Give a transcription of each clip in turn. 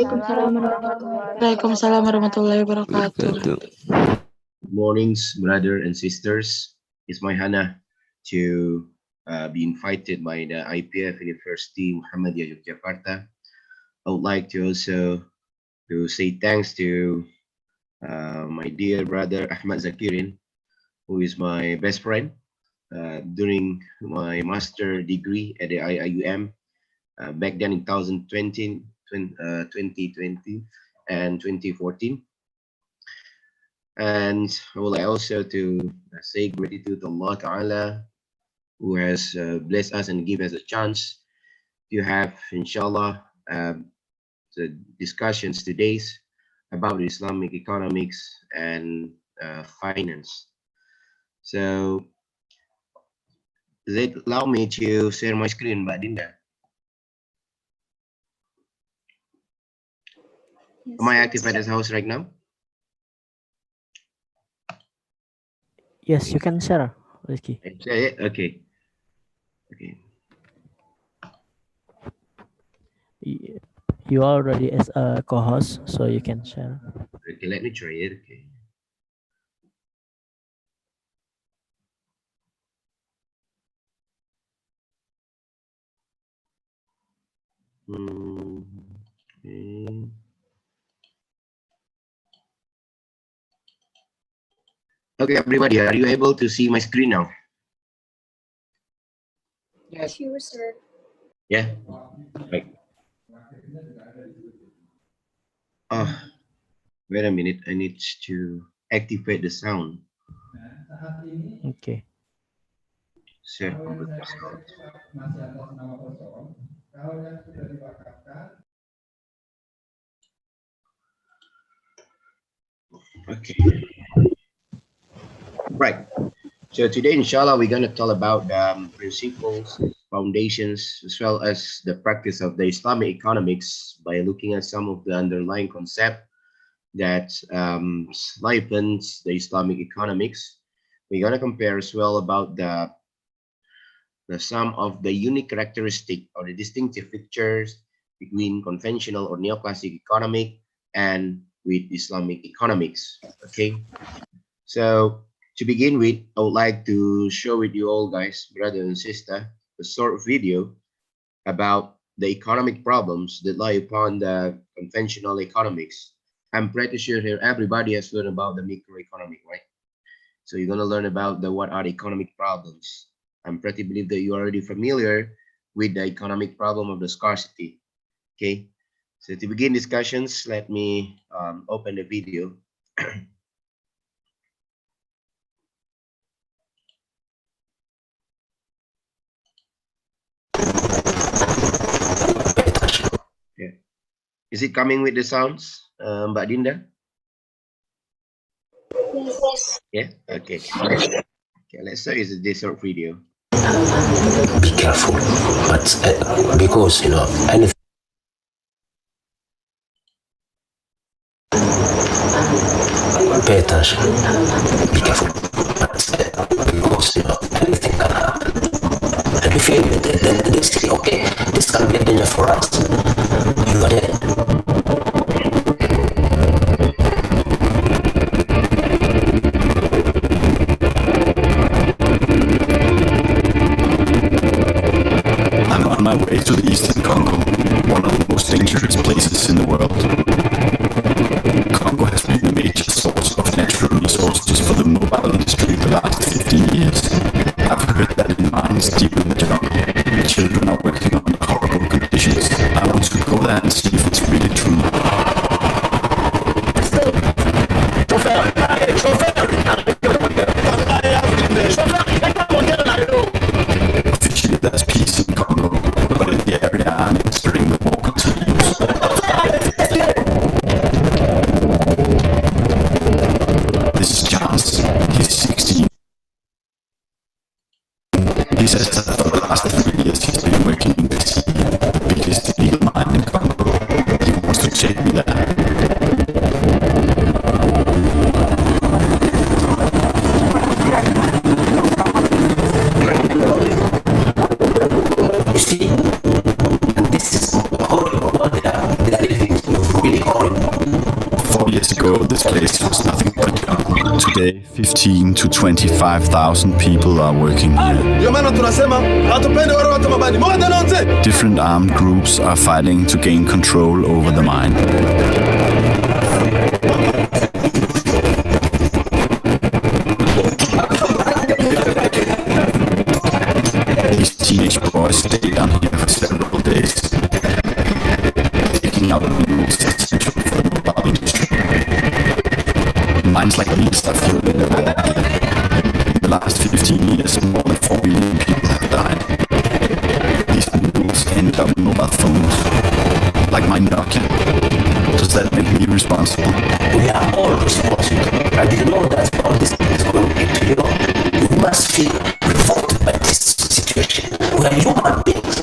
Waalaikumsalam warahmatullahi wabarakatuh. Good mornings, brother and sisters. It's my honor to be invited by the IPF University Muhammadiyah Yogyakarta. I would like to also say thanks to my dear brother Ahmad Zakirin, who is my best friend during my master degree at the IIUM back then in 2020 and 2014. And I would like also to say gratitude to Allah Ta'ala, who has blessed us and give us a chance to have, inshallah, the discussions today about Islamic economics and finance. So, they allow me to share my screen, Mbak Dinda. Am I active at this house right now? Yes, you can share, Rizky. Okay. You already as a co-host, so you can share. Okay, let me try it. Okay. Okay. Okay, everybody, are you able to see my screen now? Yes, you sir. Yeah. Right. Oh, wait a minute. I need to activate the sound. Okay. Share. Okay. Right. So today, inshallah, we're going to talk about principles, foundations, as well as the practice of the Islamic economics by looking at some of the underlying concept that livens the Islamic economics. We're going to compare as well about the some of the unique characteristic or the distinctive features between conventional or neoclassic economic and with Islamic economics. Okay. So to begin with, I would like to show with you all guys, brother and sister, a short video about the economic problems that lie upon the conventional economics. I'm pretty sure here everybody has learned about the microeconomic, right? So you're gonna learn about what are the economic problems. I'm pretty believe that you're already familiar with the economic problem of the scarcity. Okay, so to begin discussions, let me open the video. Yeah. Is it coming with the sounds, Mbak Dinda? Yes. Yeah. Okay. Okay. Let's start with this short video. Be careful, but because anything pay attention, be careful, but because anything can happen, and if you then they say, okay, this can be a danger for us, you are dead. I'm on my way to the Eastern Congo, one of the most dangerous places in the world. Congo has been a major source of natural resources for the mobile industry the last 15 years. I've heard that in mines deep in the jungle, children are working under horrible conditions. I want to go there and see if it's really true. Officially there's peace in Congo, but in the area I'm entering the war continues. This is Chance. He's 16. He says that for the last 3 years he's been working in the sea, the biggest illegal mine in Congo. He wants to take me there. You see, and this is horrible what they are living through. years ago, this place was nothing but a jungle. Today, 15 to 25,000 people are working here. Different armed groups are fighting to gain control over the mine. These teenage boys stay down here for several days, taking out minerals essential for the mobile industry. Mines like these are fueling the war. In the last 15 years, more than 4 million people have died. These minerals end up in mobile phones, like my Nokia. Does that make me responsible? We are all responsible. And you know that all this is going into you. You must feel revolted by this situation. We are human beings.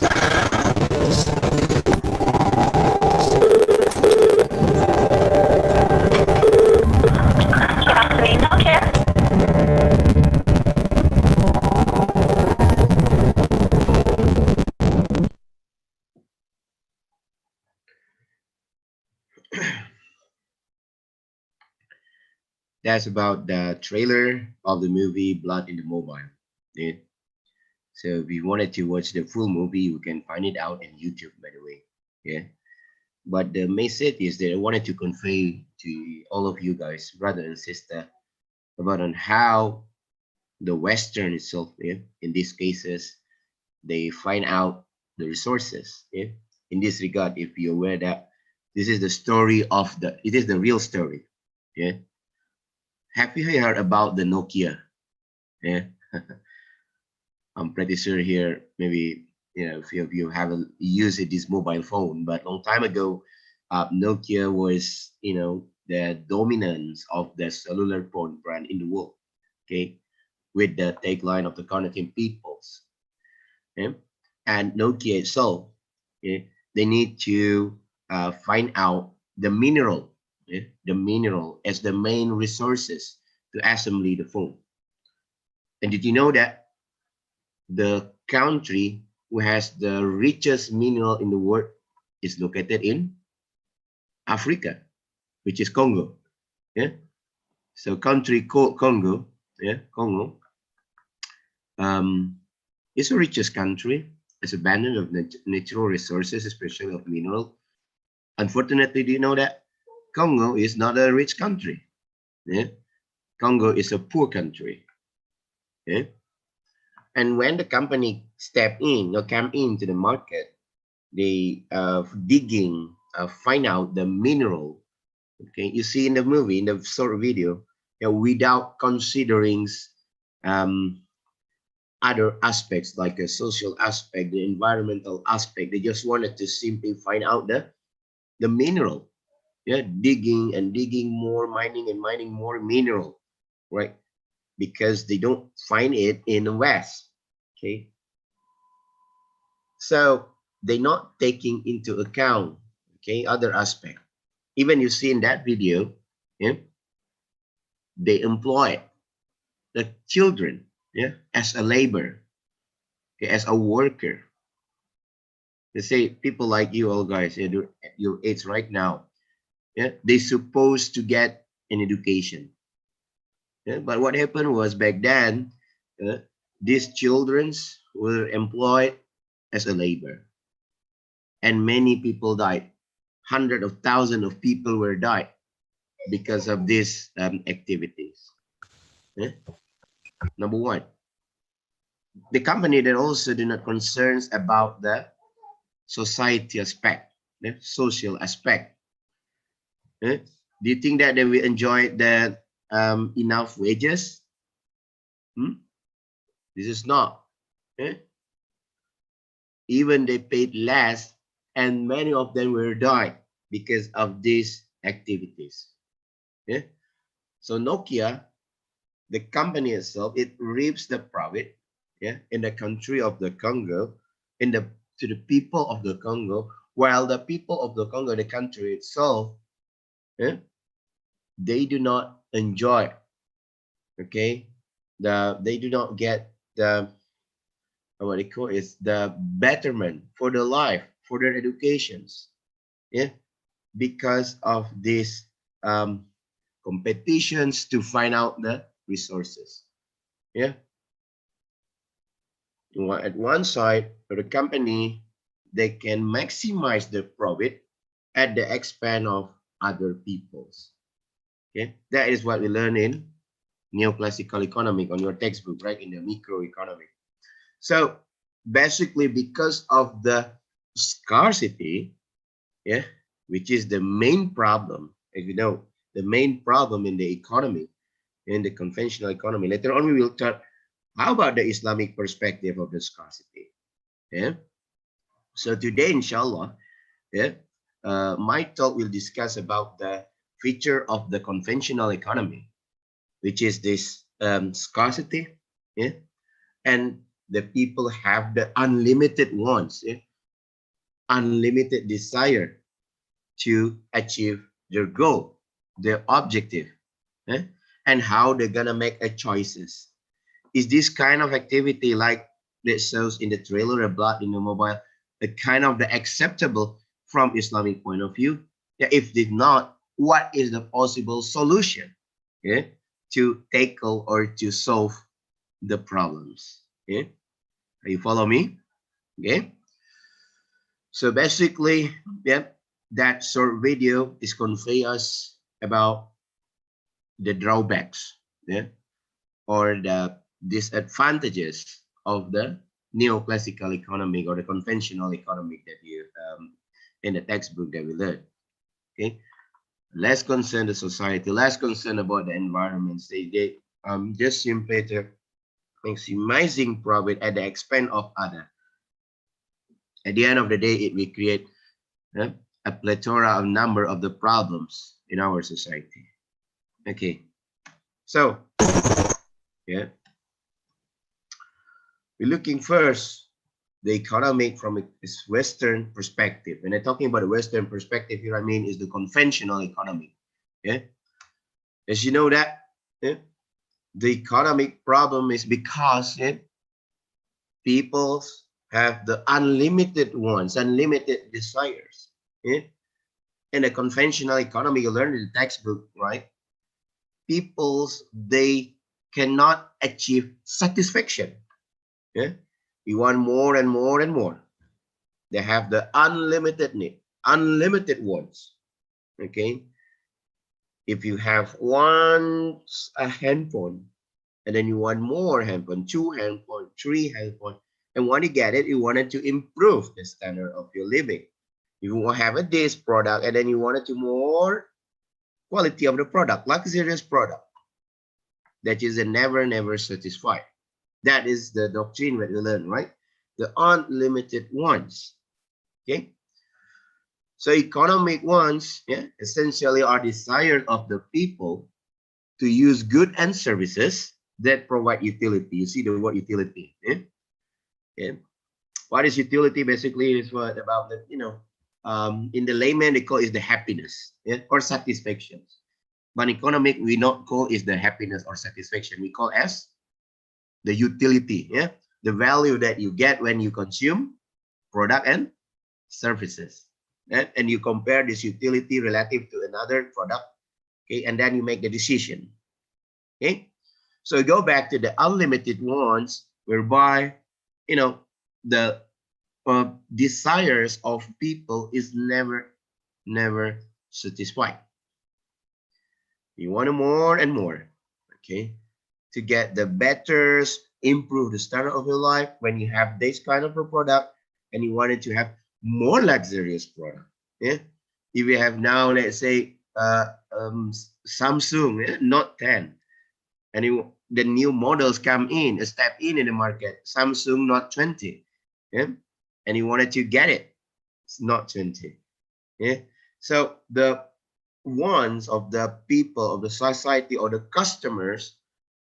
That's about the trailer of the movie Blood in the Mobile. Yeah. So if you wanted to watch the full movie, you can find it out on YouTube, by the way. Yeah. But the message is that I wanted to convey to all of you guys, brother and sister, about on how the Western itself, yeah, in these cases, they find out the resources. Yeah. In this regard, if you're aware that this is the story of it is the real story. Yeah. Have you heard about the Nokia? Yeah. I'm pretty sure here, maybe, a few of you haven't used this mobile phone, but long time ago, Nokia was, the dominance of the cellular phone brand in the world. Okay. With the tagline of the connecting peoples. Okay? And Nokia itself, okay, they need to find out the mineral, the mineral as the main resources to assembly the phone. And did you know that the country who has the richest mineral in the world is located in Africa, which is Congo? Yeah. So country called Congo, Congo, is the richest country. It's abundant of natural resources, especially of mineral. Unfortunately, do you know that Congo is not a rich country? Yeah? Congo is a poor country. Yeah? And when the company step in or come into the market, they digging, find out the mineral. Okay, you see in the movie, in the short video, without considering other aspects like a social aspect, the environmental aspect. They just wanted to simply find out the mineral. Yeah, digging and digging more, mining and mining more mineral, right? Because they don't find it in the West. Okay. So they're not taking into account, okay, other aspect. Even you see in that video, yeah, they employ the children, yeah, as a labor, okay, as a worker. They say people like you all guys at your age right now, yeah, they supposed to get an education. Yeah, but what happened was back then, these children were employed as a labor, and many people died. Hundreds of thousands of people were died because of these activities. Yeah? Number one, the company that also do not concerns about the society aspect, the social aspect. Do you think that they will enjoy the enough wages? This is not. Even they paid less, and many of them were died because of these activities. So Nokia, the company itself, it reaps the profit, in the country of the Congo, to the people of the Congo, while the people of the Congo, the country itself, they do not enjoy, okay, they do not get the what they call is the betterment for their life, for their educations, because of this competitions to find out the resources. Yeah. At one side, for the company, they can maximize their profit at the expense of other people's. Okay, that is what we learn in neoclassical economic on your textbook, right? In the microeconomic. So basically, because of the scarcity, yeah, which is the main problem, as you know, the main problem in the economy, in the conventional economy. Later on, we will talk. How about the Islamic perspective of the scarcity? Yeah. So today, inshallah, yeah, my talk will discuss about the feature of the conventional economy, which is this scarcity, yeah, and the people have the unlimited wants, yeah, unlimited desire to achieve their goal, their objective, yeah, and how they're gonna make a choices. Is this kind of activity like that shows in the trailer or blood in the mobile a kind of the acceptable from Islamic point of view? Yeah, if did not, what is the possible solution, yeah, to tackle or to solve the problems? Yeah, you follow me? Okay. So basically, yeah, that short video is convey us about the drawbacks, yeah, or the disadvantages of the neoclassical economic or the conventional economic that you in the textbook that we learned. Okay, less concern the society, less concern about the environments. They just simply to maximizing profit at the expense of other. At the end of the day, it will create a plethora of number of the problems in our society. Okay, so yeah, we're looking first the economic from its Western perspective. When I'm talking about the Western perspective here, I mean is the conventional economy. Yeah, as you know that, yeah, the economic problem is because, yeah, people have the unlimited wants, unlimited desires. Yeah? In a conventional economy, you learn in the textbook, right? People's, they cannot achieve satisfaction. Yeah? You want more and more and more. They have the unlimited need, unlimited wants. Okay? If you have once a handphone, and then you want more handphone, 2 handphone, 3 handphone, and when you get it, you wanted to improve the standard of your living. You will have a this product, and then you wanted to more quality of the product, luxurious product. That is a never satisfied. That is the doctrine that we learn, right? The unlimited wants. Okay. So economic wants, yeah, essentially are desired of the people to use goods and services that provide utility. You see the word utility. Yeah? Yeah. What is utility? Basically, is what about the, you know, in the layman they call is the happiness, yeah, or satisfaction. But economic we not call is the happiness or satisfaction. We call as the utility, yeah, the value that you get when you consume product and services, yeah? And you compare this utility relative to another product, okay, and then you make the decision, okay. So go back to the unlimited wants, whereby, you know, the desires of people is never satisfied. You want more and more, okay, to get the better, improve the standard of your life. When you have this kind of a product and you wanted to have more luxurious product, yeah. If you have now, let's say Samsung, yeah, Note 10, and the new models come in, step in the market, Samsung Note 20, yeah, and you wanted to get it, it's not 20, yeah. So the wants of the people, of the society, or the customers,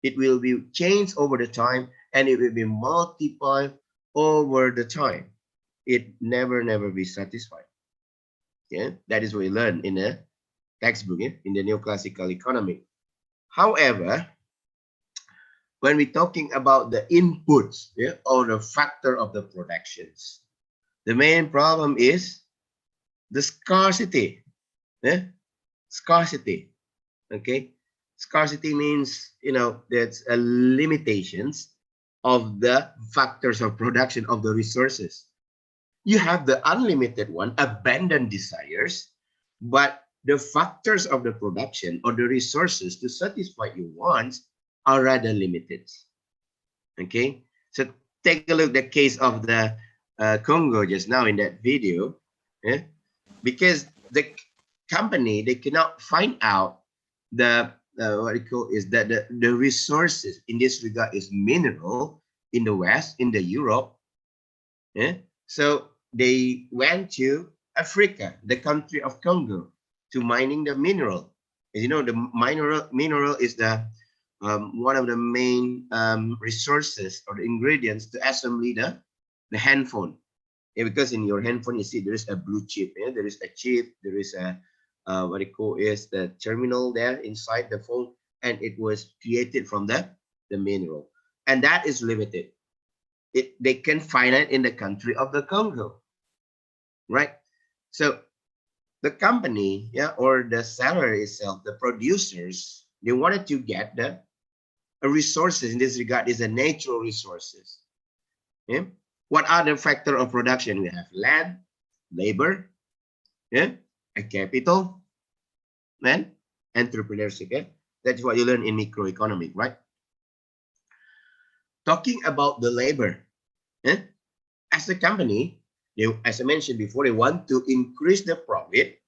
it will be changed over the time, and it will be multiplied over the time. It never be satisfied. Yeah, that is what we learn in the textbook, yeah? In the neoclassical economy. However, when we're talking about the inputs, yeah, or the factor of the productions, the main problem is the scarcity. Yeah? scarcity. Okay, scarcity means, that's a limitations of the factors of production of the resources. You have the unlimited one, abundant desires, but the factors of the production or the resources to satisfy your wants are rather limited. Okay, so take a look at the case of the Congo just now in that video, because the company, they cannot find out the what you call is that the resources in this regard is mineral in the West, in the Europe. So they went to Africa, the country of Congo, to mining the mineral. As you know, the mineral is the one of the main resources or the ingredients to assembly the handphone. Because in your handphone, you see there is a blue chip. There is a chip. There is a what you call is the terminal there inside the phone, and it was created from the mineral, and that is limited. They can find it in the country of the Congo, right? So the company, or the seller itself, the producers, they wanted to get the resources in this regard is the natural resources. What are the factor of production? We have land, labor, a capital, and entrepreneurship. That's what you learn in microeconomic, right? Talking about the labor, as a company, as I mentioned before, they want to increase the profit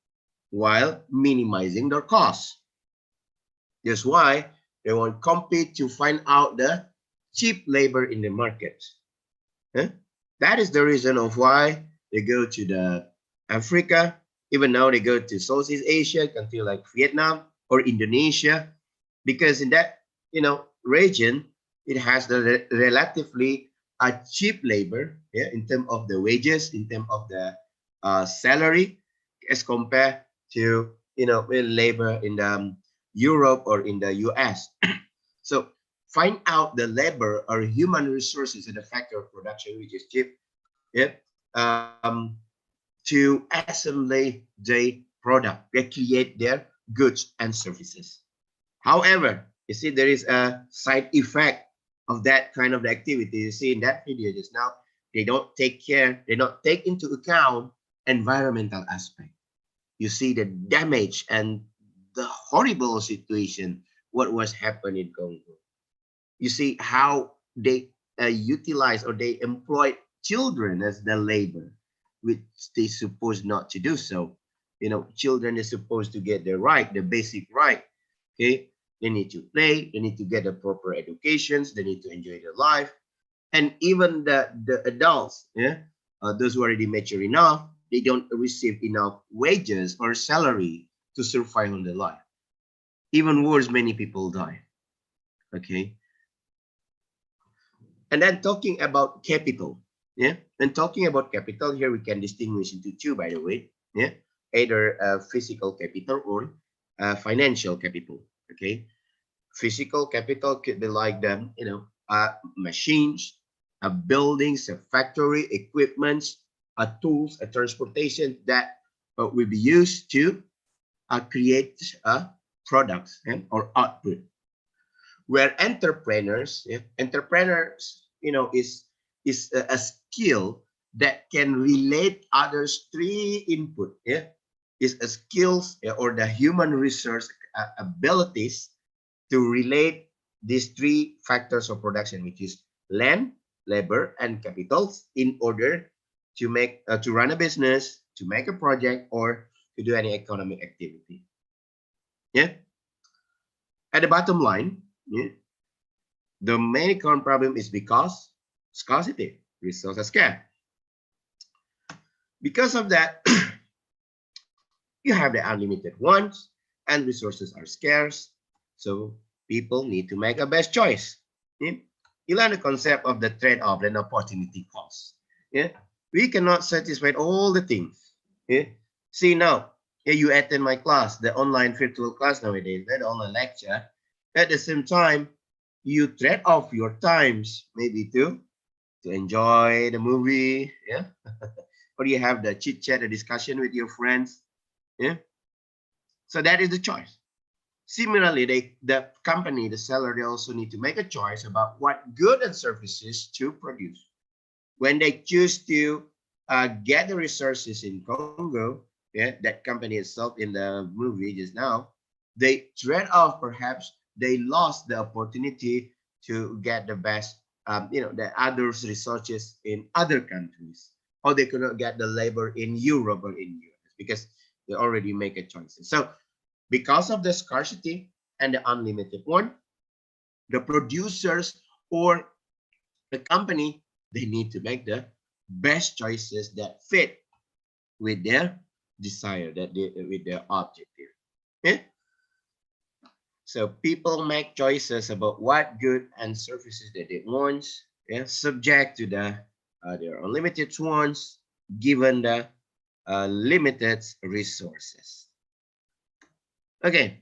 while minimizing their costs. That's why they want to compete to find out the cheap labor in the market. That is the reason of why they go to the Africa. Even now they go to Southeast Asia, country like Vietnam or Indonesia, because in that region it has the relatively cheap labor, in terms of the wages, in terms of the salary, as compared to labor in the Europe or in the US. So find out the labor or human resources in the factor of production which is cheap, to assemble the product. They create their goods and services. However, you see there is a side effect of that kind of activity. You see in that video just now, they don't take into account environmental aspect. You see the damage and the horrible situation what was happening in Congo. You see how they utilize or they employ children as the labor, which they supposed not to do so. Children is supposed to get the basic right. Okay, they need to play, they need to get the proper educations, they need to enjoy their life. And even the adults, those who are already mature enough, they don't receive enough wages or salary to survive on their life. Even worse, many people die. Okay. And then talking about capital, and talking about capital here, we can distinguish into two, by the way, either physical capital or financial capital. Okay, physical capital could be like the machines, buildings, a factory, equipments, tools, transportation that will be used to create products or output. Where entrepreneurs, is a skill that can relate others three input. Is a skills or the human resource abilities to relate these three factors of production, which is land, labor, and capitals, in order to make to run a business, to make a project, or to do any economic activity. At the bottom line, the main current problem is because scarcity, resources scarce. Because of that, you have the unlimited ones, and resources are scarce. So people need to make a best choice. You learn the concept of the trade-off and opportunity cost. We cannot satisfy all the things. See now, you attend my class, the online virtual class nowadays, the online lecture. At the same time, you trade off your times, maybe to enjoy the movie, or you have the chit chat, the discussion with your friends, So that is the choice. Similarly, the company, the seller, they also need to make a choice about what goods and services to produce. When they choose to get the resources in Congo, yeah, that company itself in the movie just now, they trade off, perhaps they lost the opportunity to get the best, the other resources in other countries, or they could not get the labor in Europe or in US because they already make a choice. So because of the scarcity and the unlimited one, the producers or the company, they need to make the best choices that fit with their desire, with their objective. Okay? So people make choices about what good and services that they want, yeah, subject to their unlimited ones, given the limited resources. Okay,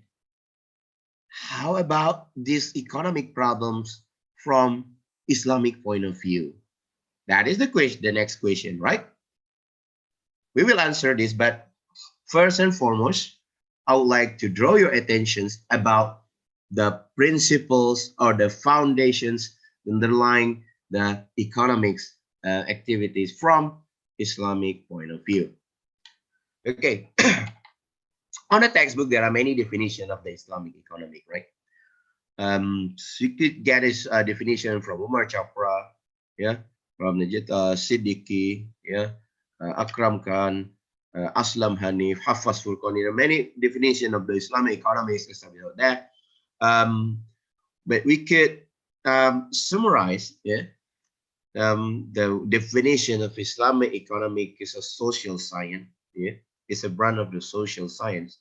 how about these economic problems from Islamic point of view? That is the question, the next question, right? We will answer this, but first and foremost, I would like to draw your attentions about the principles or the foundations underlying the economics activities from Islamic point of view. Okay. On the textbook, there are many definitions of the Islamic economic, right? So you could get this definition from Umar Chapra, yeah, from Najib Siddiqui, yeah, Akram Khan, Aslam Hanif, Hafaz Furqani. There are many definitions of the Islamic economics and stuff like that. But we could summarize, yeah, the definition of Islamic economic is a social science, yeah, it's a branch of the social science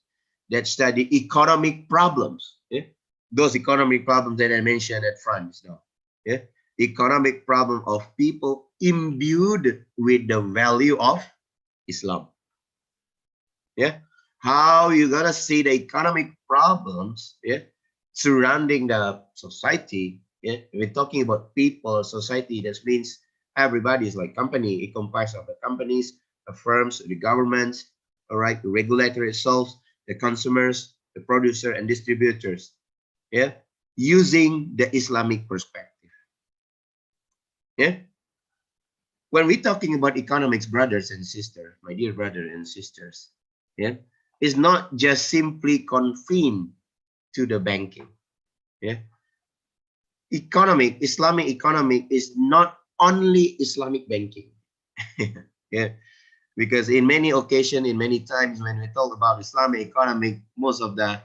that study economic problems, yeah, those economic problems that I mentioned at front now, yeah, economic problem of people imbued with the value of Islam, yeah, how you gonna see the economic problems, yeah, surrounding the society. Yeah, we're talking about people or society. That means everybody is like company. It comprises of the companies, the firms, the governments, all right, the regulator itself, the consumers, the producer and distributors. Yeah, using the Islamic perspective. Yeah, when we're talking about economics, brothers and sisters, my dear brothers and sisters, yeah, it's not just simply confined to the banking. Yeah, Islamic economic is not only Islamic banking. Yeah, because in many occasions, in many times when we talk about Islamic economic, most of the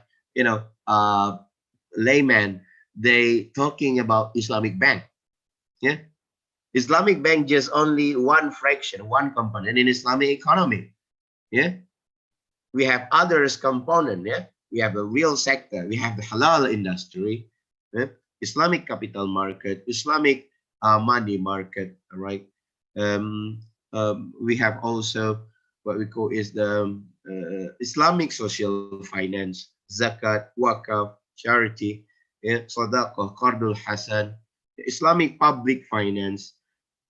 laymen, they talking about Islamic bank. Yeah, Islamic bank just only one fraction, one component in Islamic economy. Yeah, we have others component. Yeah, we have a real sector, we have the halal industry, yeah? Islamic capital market, Islamic money market, all right. We have also what we call is the Islamic social finance, zakat, wakaf, charity, yeah, sadaqah, qardul hasan, Islamic public finance,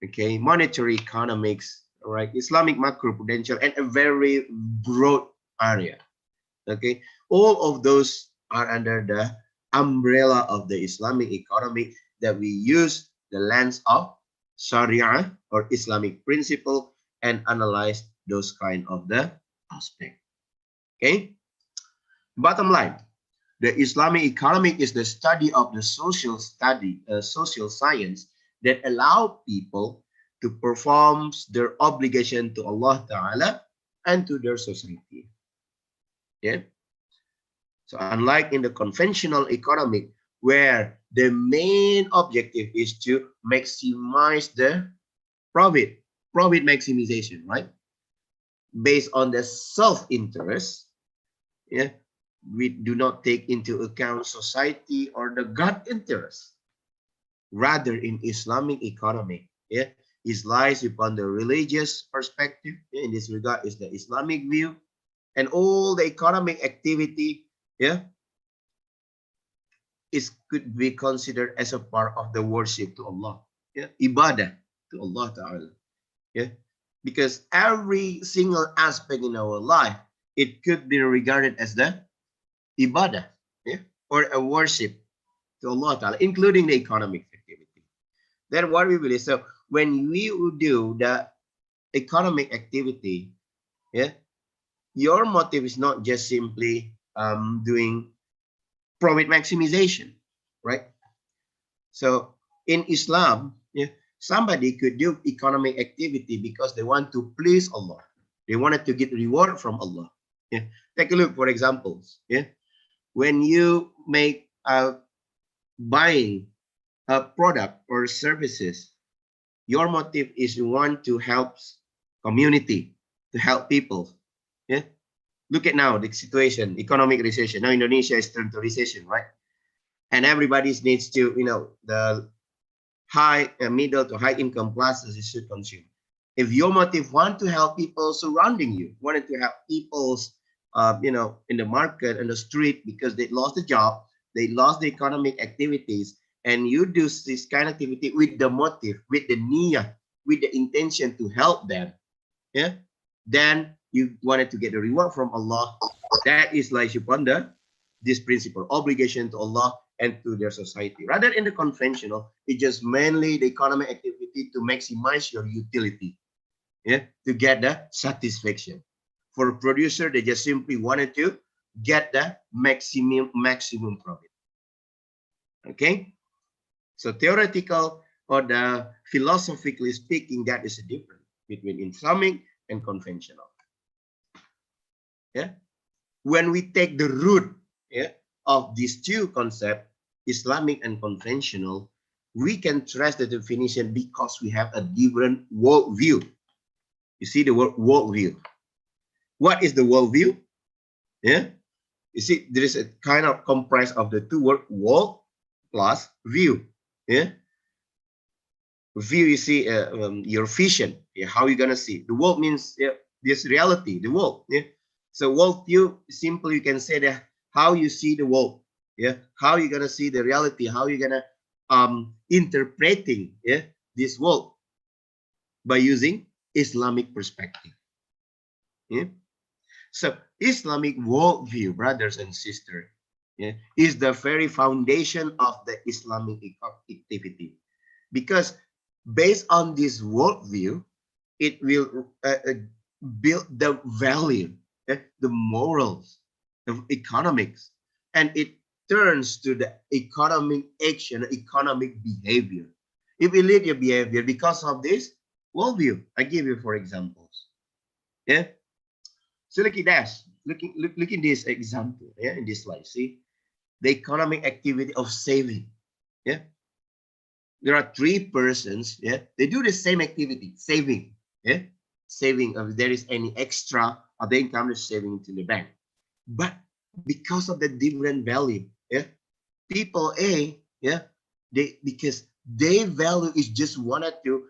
okay, monetary economics, all right, Islamic macroprudential, and a very broad area. Okay, all of those are under the umbrella of the Islamic economy that we use the lens of Sharia or Islamic principle and analyze those kind of the aspect. Okay, bottom line, the Islamic economic is the study of the social science that allow people to perform their obligation to Allah Ta'ala and to their society. Yeah. So unlike in the conventional economic, where the main objective is to maximize the profit maximization, right? Based on the self-interest, yeah, we do not take into account society or the God interest. Rather, in Islamic economy, yeah, it lies upon the religious perspective. Yeah, in this regard, is the Islamic view, and all the economic activity, yeah, could be considered as a part of the worship to Allah, yeah, ibadah to Allah Ta'ala, yeah, because every single aspect in our life, it could be regarded as the ibadah, yeah, or a worship to Allah Ta'ala, including the economic activity. Then what we believe, so when we do the economic activity, yeah, your motive is not just simply doing profit maximization, right? So in Islam, yeah, somebody could do economic activity because they want to please Allah. They wanted to get reward from Allah. Yeah. Take a look, for examples. Yeah. When you make buying a product or services, your motive is you want to help community, to help people. Yeah. Look at now the situation, economic recession. Now Indonesia is turned to recession, right? And everybody needs to, the high middle to high income classes should consume. If your motive want to help people surrounding you, wanted to help people's, in the market, in the street, because they lost the job, they lost the economic activities, and you do this kind of activity with the motive, with the niyyah, with the intention to help them, yeah, then you wanted to get a reward from Allah. That is like upon this principle, obligation to Allah and to their society. Rather in the conventional, it's just mainly the economic activity to maximize your utility, yeah, to get the satisfaction. For a producer, they just simply wanted to get the maximum profit. Okay, so theoretical or the philosophically speaking, that is a difference between Islamic and conventional. Yeah, when we take the root, yeah, of these two concepts, Islamic and conventional, we can trace the definition because we have a different worldview. You see the word worldview. What is the worldview? Yeah, you see there is a kind of comprise of the two words world plus view. Yeah, view, you see your vision. Yeah, how you gonna see the world means, yeah, this reality, the world. Yeah, so worldview simply you can say that how you see the world. Yeah, how you gonna see the reality, how you gonna interpreting, yeah, this world by using Islamic perspective. Yeah, so Islamic worldview, brothers and sisters, yeah, is the very foundation of the Islamic activity, because based on this worldview, it will build the value, the morals, the economics, and it turns to the economic action, economic behavior. If we lead your behavior because of this worldview, I give you for examples. Yeah. So look at this. Look at this example. Yeah, in this slide. See the economic activity of saving. Yeah. There are three persons. Yeah, they do the same activity, saving. Yeah, saving. If there is any extra of the income, is saving into the bank. But because of the different value, yeah, people A, yeah, because their value is just wanted to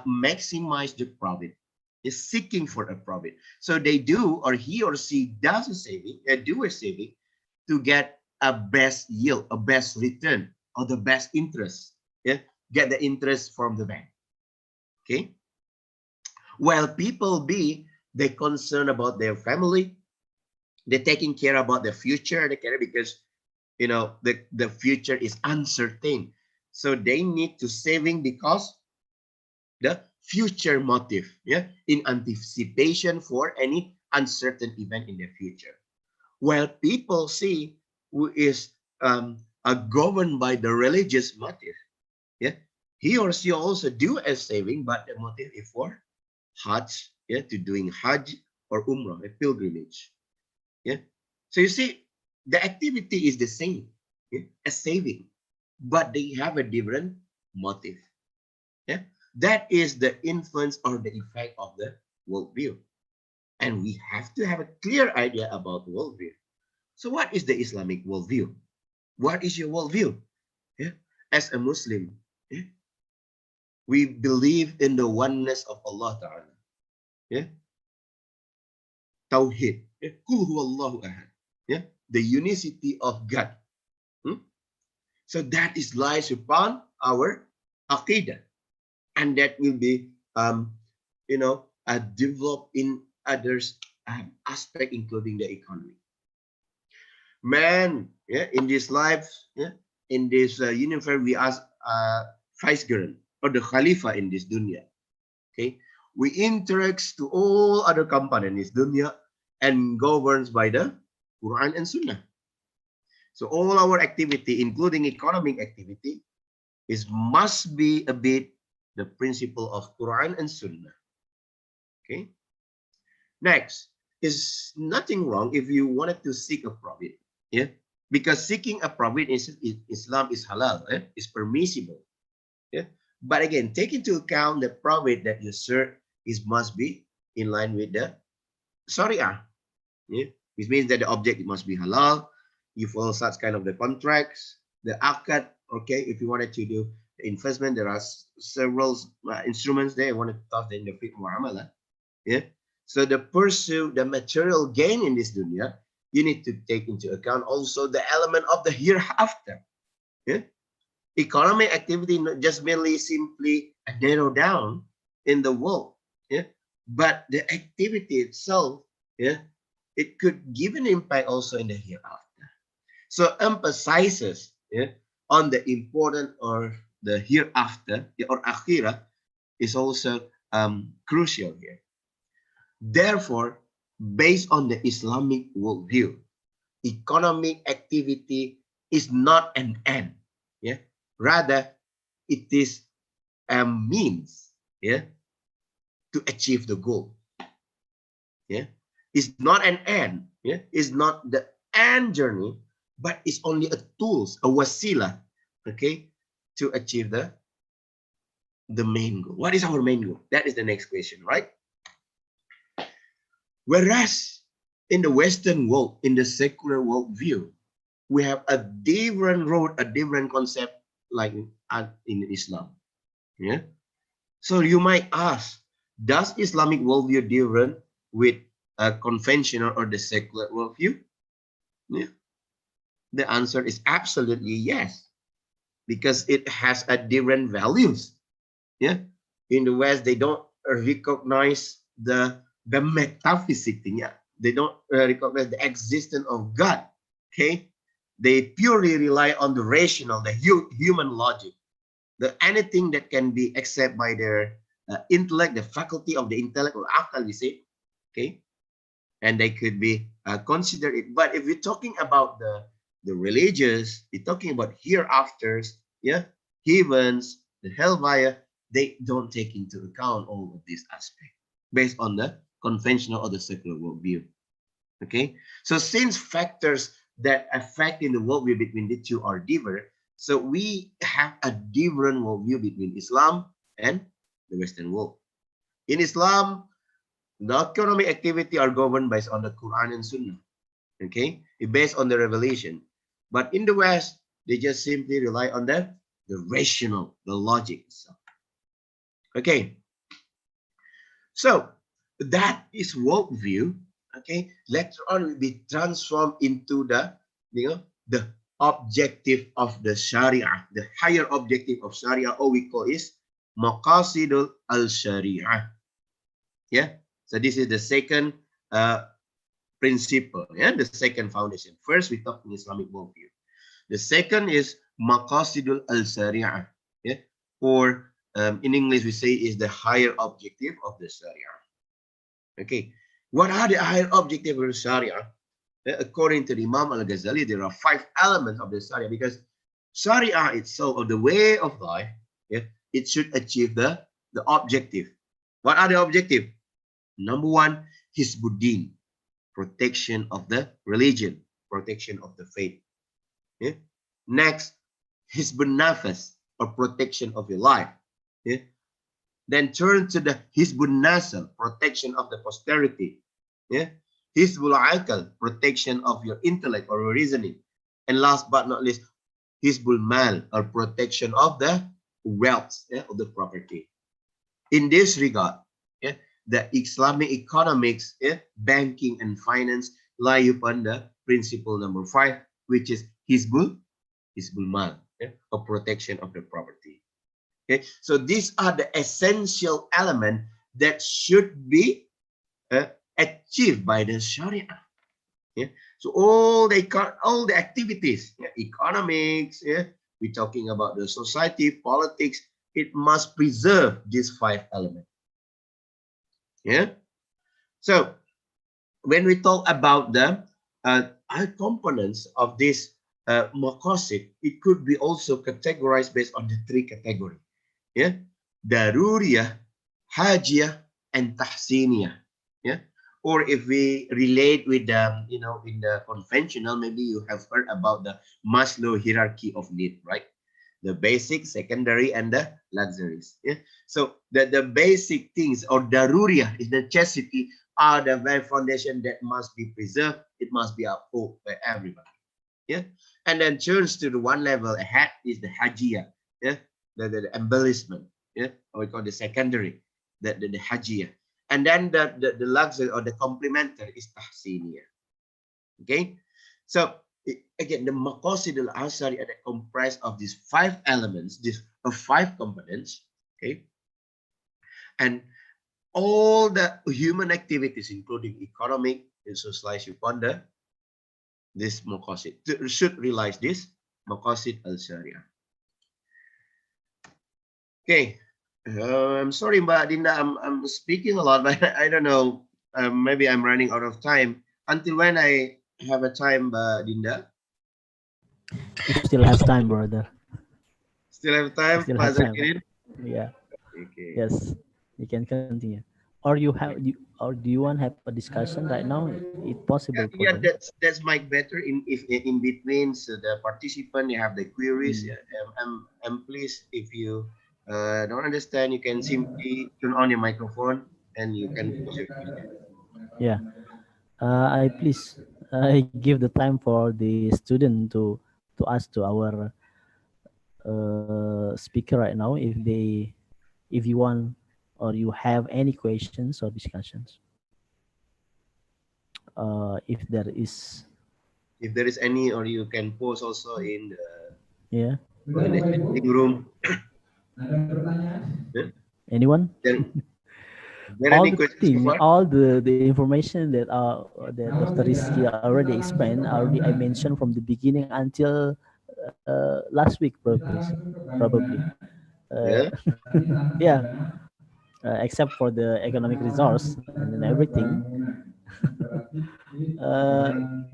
maximize the profit, is seeking for a profit. So they do, or he or she does a saving, do a saving to get a best yield, a best return, or the best interest. Yeah, get the interest from the bank. Okay. While people B, they're concerned about their family, they're taking care about the future, they care because the future is uncertain. So they need to saving because the future motive, yeah, in anticipation for any uncertain event in the future. While people see who is governed by the religious motive, yeah, he or she also do a saving, but the motive is for Hajj, yeah, to doing Hajj or Umrah, a pilgrimage. Yeah. So you see, the activity is the same, yeah, as saving, but they have a different motive. Yeah. That is the influence or the effect of the worldview. And we have to have a clear idea about worldview. So what is the Islamic worldview? What is your worldview? Yeah. As a Muslim, yeah, we believe in the oneness of Allah Ta'ala. Yeah. Tawheed. Yeah. Qul huwallahu ahad. Yeah. The unicity of God. So that is lies upon our aqidah, and that will be developed in others aspect, including the economy. Man, yeah, in this life, yeah, in this universe, we are vicegerent or the Khalifa in this dunya. Okay, we interact to all other companies in this dunya and governs by the Quran and Sunnah. So all our activity, including economic activity, must be a bit the principle of Quran and Sunnah. Okay. Next, is nothing wrong if you wanted to seek a profit. Yeah, because seeking a profit in Islam is halal. Is permissible. Yeah, but again, take into account the profit that you serve must be in line with the Sharia. Yeah, which means that the object must be halal. You follow such kind of the contracts, the akad. Okay, if you wanted to do the investment, there are several instruments there. I wanted to talk in the fiqh muamalah. Yeah, so the pursuit, the material gain in this dunya, you need to take into account also the element of the hereafter. Yeah, economic activity not just merely simply narrow down in the world. Yeah, but the activity itself, yeah, it could give an impact also in the hereafter. So emphasizes, yeah, on the important or the hereafter, or akhirah, is also crucial here. Therefore, based on the Islamic worldview, economic activity is not an end. Yeah, rather it is a means, yeah, to achieve the goal. Yeah, it's not an end. Yeah, it's not the end journey, but it's only a tools, a wasila, okay, to achieve the main goal. What is our main goal? That is the next question, right? Whereas in the Western world, in the secular worldview, we have a different road, a different concept, like in Islam. Yeah. So you might ask, does Islamic worldview different with a conventional or the secular worldview? Yeah. The answer is absolutely yes, because it has a different values. Yeah. In the West, they don't recognize the metaphysics thing. Yeah. They don't recognize the existence of God. Okay. They purely rely on the rational, the human logic, the anything that can be accepted by their intellect, the faculty of the intellect or akal, we say. Okay. And they could be considered it. But if we're talking about the religious, we're talking about hereafters, yeah, heavens, the hellfire, they don't take into account all of these aspects based on the conventional or the secular worldview. Okay, so since factors that affect in the worldview between the two are different, so we have a different worldview between Islam and the Western world. In Islam, the economic activity are governed based on the Quran and Sunnah. Okay, based on the revelation. But in the West, they just simply rely on the rational, the logic itself. Okay, so that is worldview. Okay, later on will be transformed into the the objective of the Sharia, the higher objective of Sharia, or we call is MAQASID AL-SHARIAH. Yeah, so this is the second principle, yeah, the second foundation. First, we talk in Islamic worldview. The second is MAQASID AL-SHARIAH. Yeah, or in English we say is the higher objective of the Sharia. Okay, what are the higher objectives of the Sharia? According to the Imam Al-Ghazali, there are 5 elements of the Sharia, because Sharia itself, or the way of life, yeah, it should achieve the objective. What are the objectives? Number 1, Hizbuddin, protection of the religion, protection of the faith. Yeah. Next, Hizbun Nafas, or protection of your life. Yeah. Then turn to the Hizbun Nasal, protection of the posterity. Yeah. Hizbul Aqal, protection of your intellect or reasoning. And last but not least, Hizbul Mal, or protection of the wealth, yeah, of the property. In this regard, yeah, the Islamic economics, yeah, banking and finance lie upon the principle number 5, which is Hizbul Mal, yeah, or protection of the property. Okay, so these are the essential elements that should be achieved by the Sharia. Yeah. So all the activities, yeah, economics, yeah, we're talking about the society, politics, it must preserve these 5 elements. Yeah. So when we talk about the components of this MAQASID, it could be also categorized based on the 3 categories. Yeah, daruriyah, hajiyah, and tahsiniyah. Yeah, or if we relate with the, you know, in the conventional, maybe you have heard about the Maslow hierarchy of need, right? The basic, secondary, and the luxuries. Yeah. So the basic things, or daruriyah, is necessity, are the very foundation that must be preserved. It must be upheld by everybody. Yeah. And then turns to the one level ahead is the hajiyah. Yeah. The embellishment. Yeah. Or we call the secondary, the hajiyah. And then the luxury or the complementary is tahsiniyah. Okay. So again, the MAQASID al-AL-SHARIAH are comprised of these 5 elements, these 5 components. Okay. And all the human activities, including economic and socialized upon this MAQASID, should realize this MAQASID al-SHARIAH. Okay, I'm sorry, Mbak Dinda, I'm speaking a lot, but I don't know. Maybe I'm running out of time. Until when I have a time, Mbak Dinda? You still have time, brother. Still have time, Still Pak have time. Zakirin? Yeah. Okay. Yes. You can continue. Or do you want to have a discussion right now? It's possible for Yeah, them. that's might better if in between, so the participant, you have the queries. Yeah, and please, if you don't understand, you can simply turn on your microphone and you can pose your question. Yeah. I please I give the time for the student to ask to our speaker right now if you want or you have any questions or discussions. If there is, If there is any, or you can pose also yeah, in the sitting room. Yeah. anyone? There All any the questions so thing, far? all the information that Dr. Rizky already explained, already I mentioned from the beginning until last week, probably. Uh, Yeah. yeah, except for the economic resource and then everything.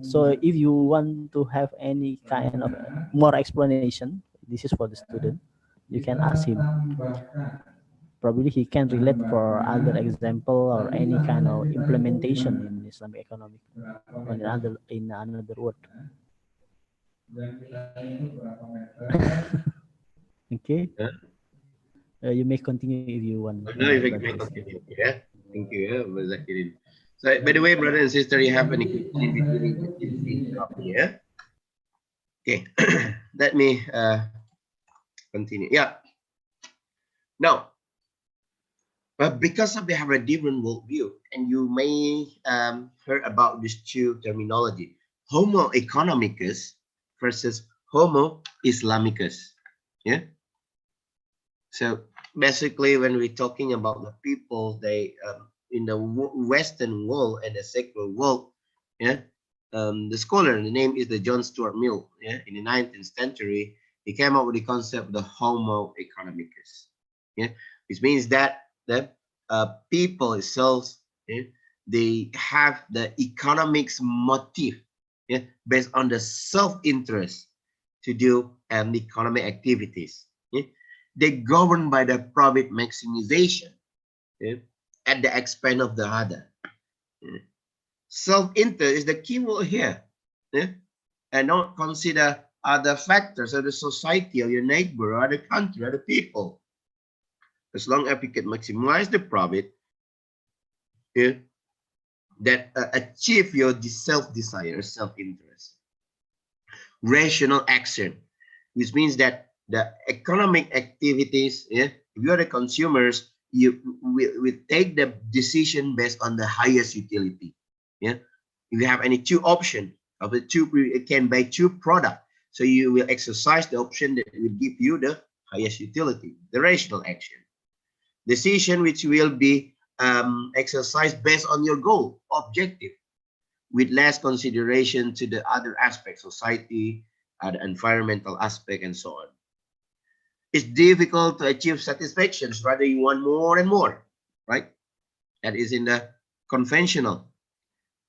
So if you want to have any kind of more explanation, this is for the student. You can ask him. Probably he can relate for other example or any kind of implementation in Islamic economic or in another word. Okay, Yeah. you may continue if you want. No, if I can continue. Yeah. Thank you, yeah, Pak Zakirin. So, by the way, brother and sister, you have any question in between, you can simply interrupt me. Yeah. Okay. Let me continue. Yeah. Now, because we have a different worldview, and you may heard about these 2 terminology: Homo Economicus versus Homo Islamicus. Yeah. So basically, when we're talking about the people, they in the Western world and the secular world, yeah, the scholar, the name is the John Stuart Mill, yeah, in the 19th century, he came up with the concept of the Homo Economicus, yeah, which means that the people itself, yeah, they have the economics motive, yeah, based on the self-interest to do economic activities. Yeah. They govern by the profit maximization, yeah, at the expense of the other. Yeah. Self-interest is the key word here, yeah, and not consider other factors of the society or your neighbor or the country or the people. As long as you can maximize the profit, yeah, that achieve your self-desire, self-interest. Rational action, which means that the economic activities, yeah, if you're the consumers, you will take the decision based on the highest utility. Yeah, if you have any 2 options of the 2, it can buy 2 product, so you will exercise the option that will give you the highest utility, the rational action. Decision which will be exercised based on your goal, objective. with less consideration to the other aspects, society, the environmental aspect, and so on. It's difficult to achieve satisfactions, rather you want more and more, right? That is in the conventional.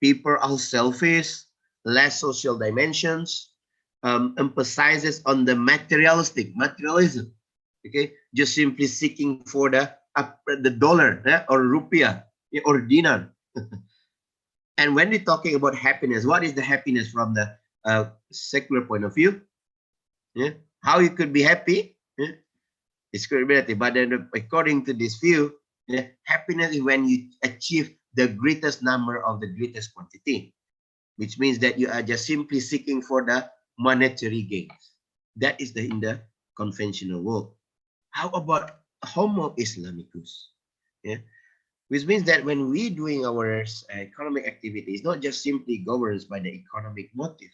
People are selfish, less social dimensions, emphasizes on the materialism, okay? Just simply seeking for the dollar or rupiah or dinar. And when we're talking about happiness, what is the happiness from the secular point of view? Yeah? How you could be happy? Yeah? It's credibility. But then according to this view, yeah, happiness is when you achieve the greatest number of the greatest quantity, which means that you are just simply seeking for the monetary gains. That is in the conventional world. How about Homo Islamicus? Yeah? Which means that when we doing our economic activity, it's not just simply governed by the economic motive,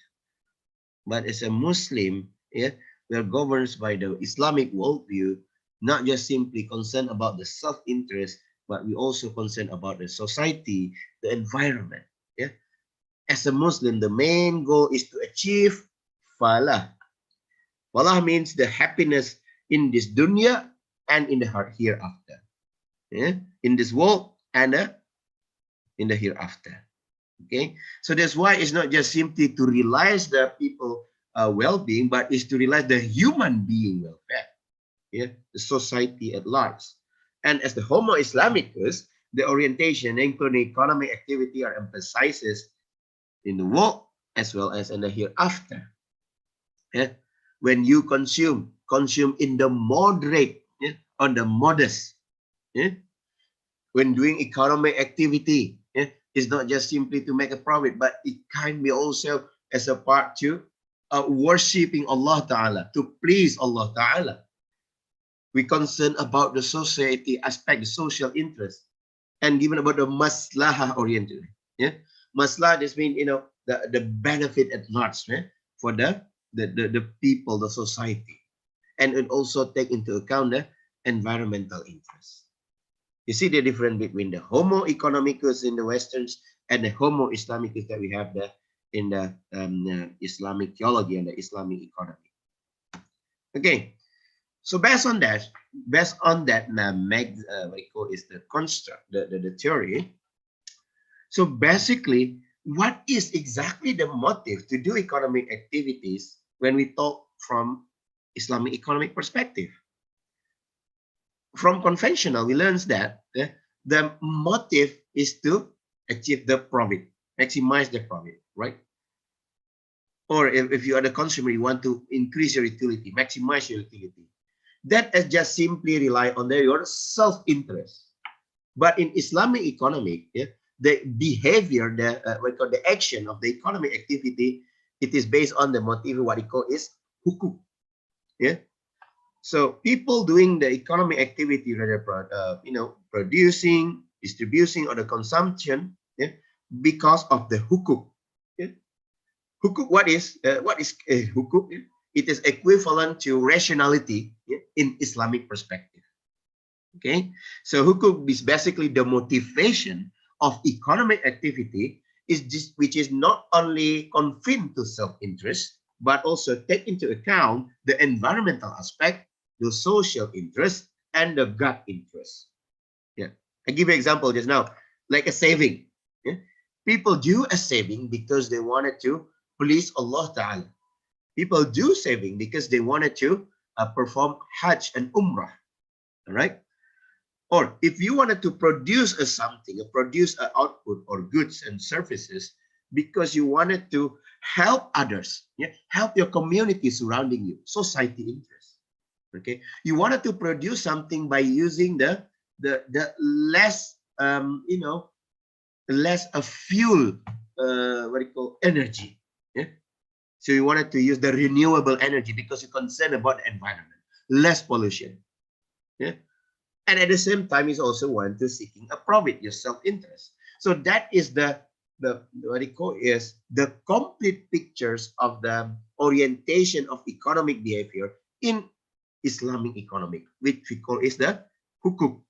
but as a Muslim, yeah, we are governed by the Islamic worldview, not just simply concerned about the self-interest, but we also concerned about the society, the environment. Yeah, as a Muslim, the main goal is to achieve falah. Falah means the happiness in this dunya and in the hereafter. Yeah, in this world and in the hereafter. Okay, so that's why it's not just simply to realize the people well-being, but it's to realize the human being welfare, yeah, the society at large. And as the Homo Islamicus, the orientation, including economic activity, are emphasizes in the world as well as in the hereafter. Yeah, when you consume in the moderate, yeah, on the modest. Yeah, when doing economic activity, yeah, it's not just simply to make a profit, but it can be also as a part to worshipping Allah Ta'ala, to please Allah Ta'ala. We concern about the society aspect, the social interest, and given about the maslahah oriented. Yeah, maslahah, this means, you know, the benefit at large, yeah, for the people, the society, and it also take into account the environmental interests. You see the difference between the Homo Economicus in the Westerns and the Homo Islamicus that we have in the Islamic theology and the Islamic economy. Okay, so based on that, what you call is the construct, the theory. So basically, what is exactly the motive to do economic activities when we talk from Islamic economic perspective? From conventional, we learn that the motive is to achieve the profit, maximize the profit, right? Or if you are the consumer, you want to increase your utility, maximize your utility. That is just simply rely on your self-interest. But in Islamic economic, yeah, the behavior, the action of the economic activity, it is based on the motive, what we call is Huquq. Yeah. So people doing the economic activity, rather producing, distributing, or the consumption, yeah, because of the Huquq. Yeah. Huquq, what is Huquq? It is equivalent to rationality, yeah, in Islamic perspective. Okay, so Huquq is basically the motivation of economic activity, which is not only confined to self-interest, but also take into account the environmental aspect, the social interest, and the gut interest. Yeah, I give you an example just now, like a saving. Yeah? People do a saving because they wanted to please Allah Ta'ala. People do saving because they wanted to perform Hajj and Umrah. All right. Or if you wanted to produce something, produce an output or goods and services because you wanted to help others, yeah, help your community surrounding you, society interest. Okay, you wanted to produce something by using the less less fuel, what you call energy. Yeah, so you wanted to use the renewable energy because you're concerned about the environment, less pollution. Yeah. And at the same time, is also want to seeking a profit, your self-interest. So that is the what you call is the complete pictures of the orientation of economic behavior in Islamic economic, which we call is the Huquq.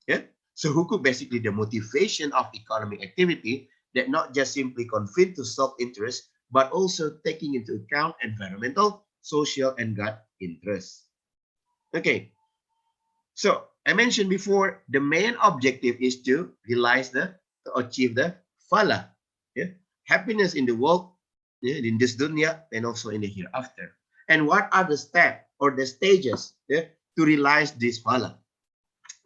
Yeah. So Huquq basically the motivation of economic activity, that not just simply confined to self-interest, but also taking into account environmental, social, and God interests. Okay, so I mentioned before, the main objective is to achieve the falah, yeah? Happiness in the world, yeah, in this dunya, and also in the hereafter. And what are the steps or the stages, yeah, to realize this falah?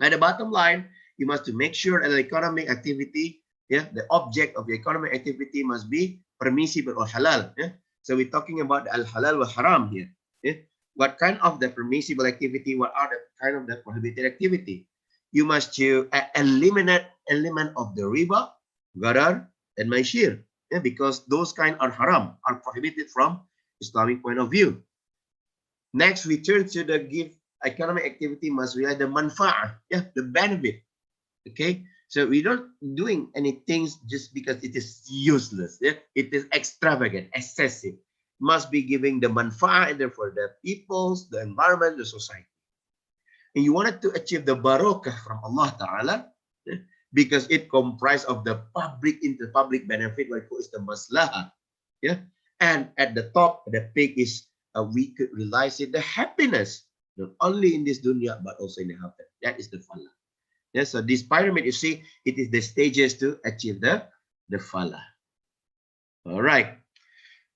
At the bottom line, you must to make sure that the economic activity, yeah, the object of the economic activity must be permissible or halal. Yeah? So we're talking about the al-halal wa haram here. Yeah? What kind of the permissible activity? What are the kind of the prohibited activity? You must to eliminate element of the riba, gharar, and maishir, yeah? Because those kind are haram, are prohibited from Islamic point of view. Next, we turn to the economic activity must realize the manfaat, yeah, the benefit. Okay, so we don't doing anything just because it is useless. Yeah, it is extravagant, excessive. Must be giving the manfaat for the peoples, the environment, the society. And you wanted to achieve the barakah from Allah Ta'ala, yeah, because it comprised of the public benefit, like is the maslahah. Yeah, and at the top, the peak is we could realize it, the happiness, not only in this dunya, but also in the hereafter. That is the falah. Yeah, so this pyramid, you see, it is the stages to achieve the falah. All right.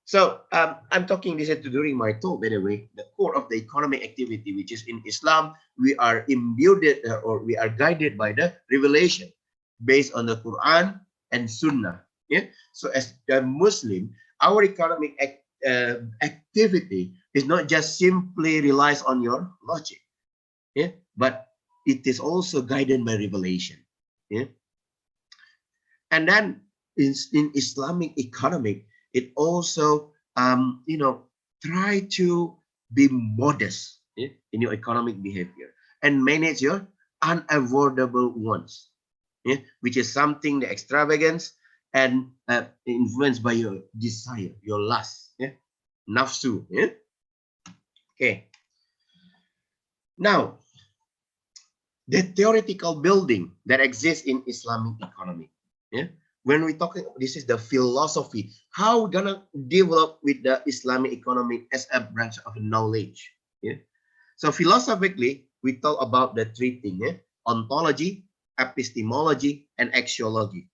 So I'm talking this during my talk, by the way, the core of the economic activity, which is in Islam, we are imbued or we are guided by the revelation based on the Quran and Sunnah. Yeah. So as a Muslim, our economic activity is not just simply relies on your logic, yeah, but it is also guided by revelation. Yeah. And then in Islamic economic, it also try to be modest, yeah, in your economic behavior and manage your unavoidable wants, yeah, which is something the extravagance and influenced by your desire, your lust, yeah, nafsu. Yeah. Okay. Now, the theoretical building that exists in Islamic economy. Yeah. When we talk, this is the philosophy. How we're gonna develop with the Islamic economy as a branch of knowledge. Yeah. So philosophically, we talk about the three things: yeah? Ontology, epistemology, and axiology.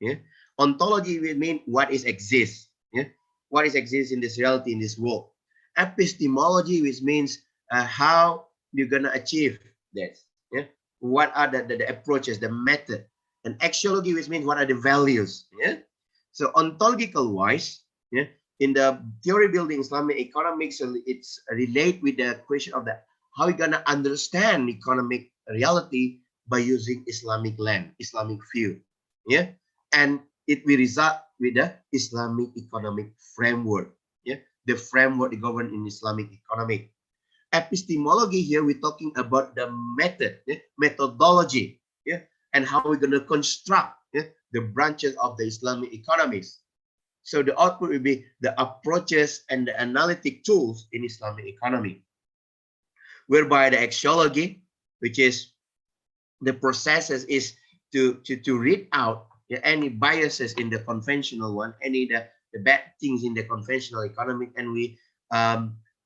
Yeah. Ontology will mean what is exists. Yeah. What is exists in this reality, in this world. Epistemology, which means how you're gonna achieve this. Yeah. What are the approaches, the method, and axiology, which means what are the values. Yeah. So ontological wise, yeah, in the theory building Islamic economics, it's relate with the question of the how we gonna understand economic reality by using Islamic lens, Islamic view. Yeah. And it will result with the Islamic economic framework. Yeah. The framework governed in Islamic economic. Epistemology, here we're talking about the method, yeah, methodology, yeah, and how we're going to construct, yeah, the branches of the Islamic economics. So the output will be the approaches and the analytic tools in Islamic economy, whereby the axiology, which is the processes, is to read out, yeah, any biases in the conventional one, any the bad things in the conventional economic, and we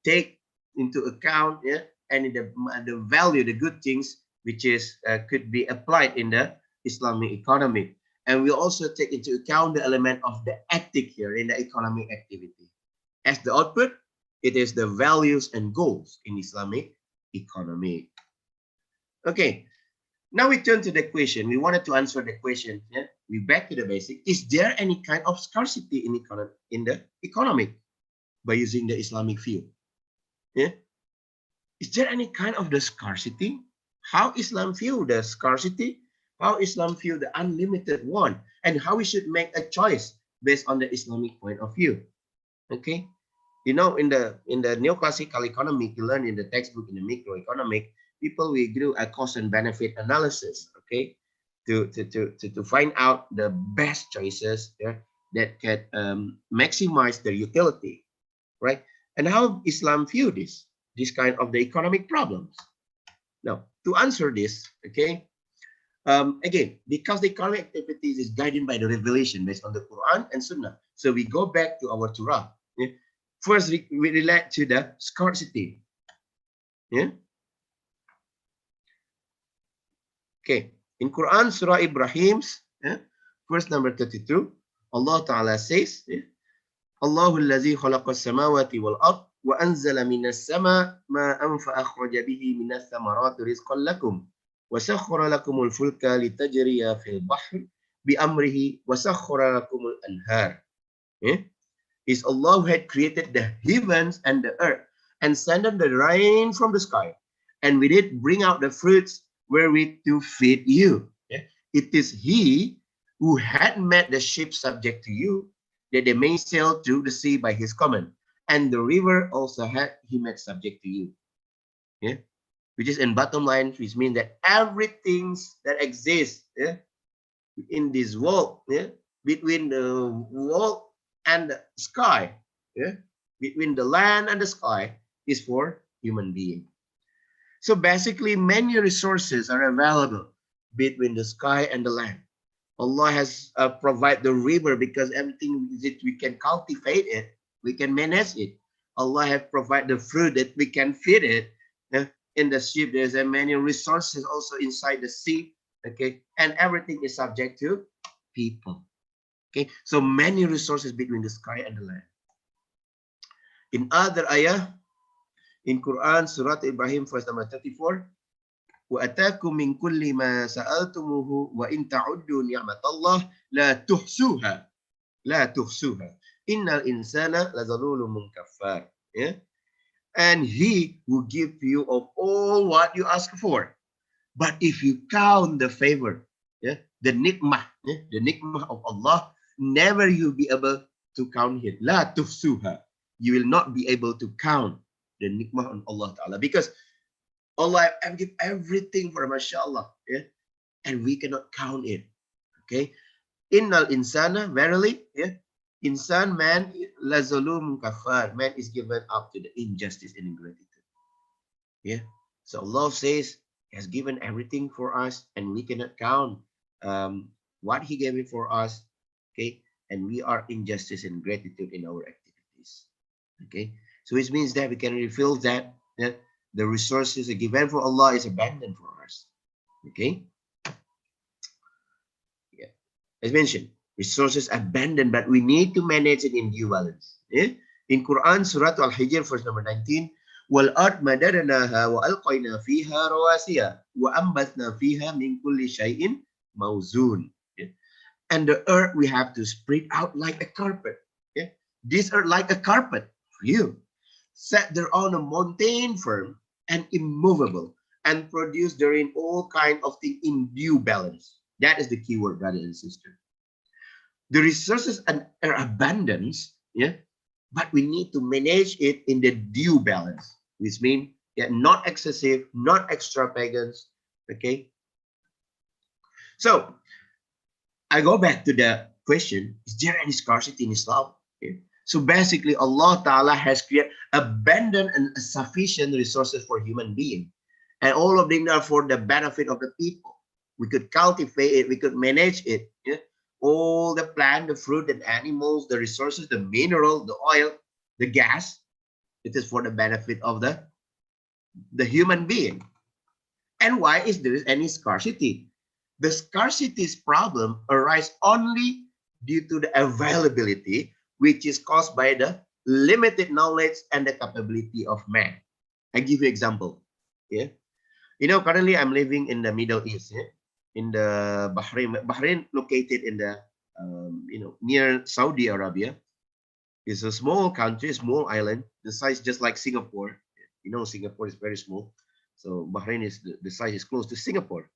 take into account, yeah, and the value, the good things which is could be applied in the Islamic economy. And we also take into account the element of the ethic here in the economic activity. As the output, it is the values and goals in Islamic economy. Okay, now we turn to the question. We wanted to answer the question. Yeah, we back to the basic. Is there any kind of scarcity in the economic by using the Islamic view? Yeah. Is there any kind of the scarcity? How Islam view the scarcity? How Islam view the unlimited one? And how we should make a choice based on the Islamic point of view? Okay. You know, in the neoclassical economic, you learn in the textbook in the microeconomic, people will do a cost and benefit analysis. Okay. To find out the best choices, yeah, that can maximize their utility, right? And how Islam view this kind of the economic problems. Now, to answer this, okay, Again, because the economic activities is guided by the revelation based on the Quran and Sunnah. So we go back to our Torah. Yeah? First, we relate to the scarcity. Yeah. Okay. In Quran, Surah Ibrahim, verse number 32, Allah Ta'ala says, Allahu allazi khalaqa as-samawati wal ard wa anzala minas sama ma'an fa akhraja bihi minas thamarati rizqan lakum wa sakhkhara lakumul fulka litajriya fil bahri bi amrihi wa sakhkhara lakumul anhar. Is Allah who had created the heavens and the earth and sent the rain from the sky, and with it bring out the fruits wherewith to feed you. It is He who had made the ship subject to you, that they may sail through the sea by His command, and the river also had He made subject to you. Which is in bottom line, which means that everything that exists in this world, between the world and the sky, between the land and the sky, is for human being. So basically, many resources are available between the sky and the land. Allah has provided the river because everything that we can cultivate it, we can manage it. Allah has provided the fruit that we can feed it. In the ship, there's many resources also inside the sea. Okay, and everything is subject to people. Okay, so many resources between the sky and the land. In other ayah, in Quran, Surah Ibrahim, verse number 34, وَأَتَاكُم مِّن كُلِّ مَا سَأَلْتُمُوهُ وَإِن تَعُدُّوا نِعْمَةَ اللَّهِ لَا تُحْصُوهَا إِنَّ الْإِنسَانَ لَظَلُومٌ كَفَّارٌ. And He will give you of all what you ask for. But if you count the favor, the nikmah, the nikmah of Allah, never you'll be able to count it. La tuhsuha. You will not be able to count the nikmah on Allah Ta'ala, because Allah have given everything for mashallah, and we cannot count it. Okay. Innal insana, verily, insan, man, la zalum kafar, man is given up to the injustice and ingratitude. So Allah says He has given everything for us, and we cannot count what He gave it for us. Okay, and we are injustice and gratitude in our activities. Okay, so it means that we can reveal that the resources given for Allah is abandoned for us. Okay, as mentioned, resources abandoned, but we need to manage it in due balance. In Quran, Surah Al-Hijr, verse number 19, وَالْأَرْضْ مَدَدْنَاهَا وَأَلْقَيْنَا فِيهَا رَوَاسِيَ وَأَنبَتْنَا فِيهَا مِنْ كُلِّ شَيْءٍ مَوْزُونٍ. And the earth we have to spread out like a carpet. This earth like a carpet for you. Set there on a mountain firm and immovable, and produce therein all kind of things in due balance. That is the key word, brothers and sisters. The resources are abundant, but we need to manage it in the due balance, which means not excessive, not extravagant. Okay. So I go back to the question: is there any scarcity in Islam? So basically, Allah Ta'ala has created abundant and sufficient resources for human being, and all of them are for the benefit of the people. We could cultivate it, we could manage it. All the plant, the fruit, and animals, the resources, the mineral, the oil, the gas, it is for the benefit of the human being. And why is there any scarcity? The scarcity's problem arises only due to the availability, which is caused by the limited knowledge and the capability of man. I give you an example. Currently I'm living in the Middle East, in the Bahrain located in the near Saudi Arabia. It's a small country, small island, the size just like Singapore. Singapore is very small, so Bahrain is the size is close to Singapore.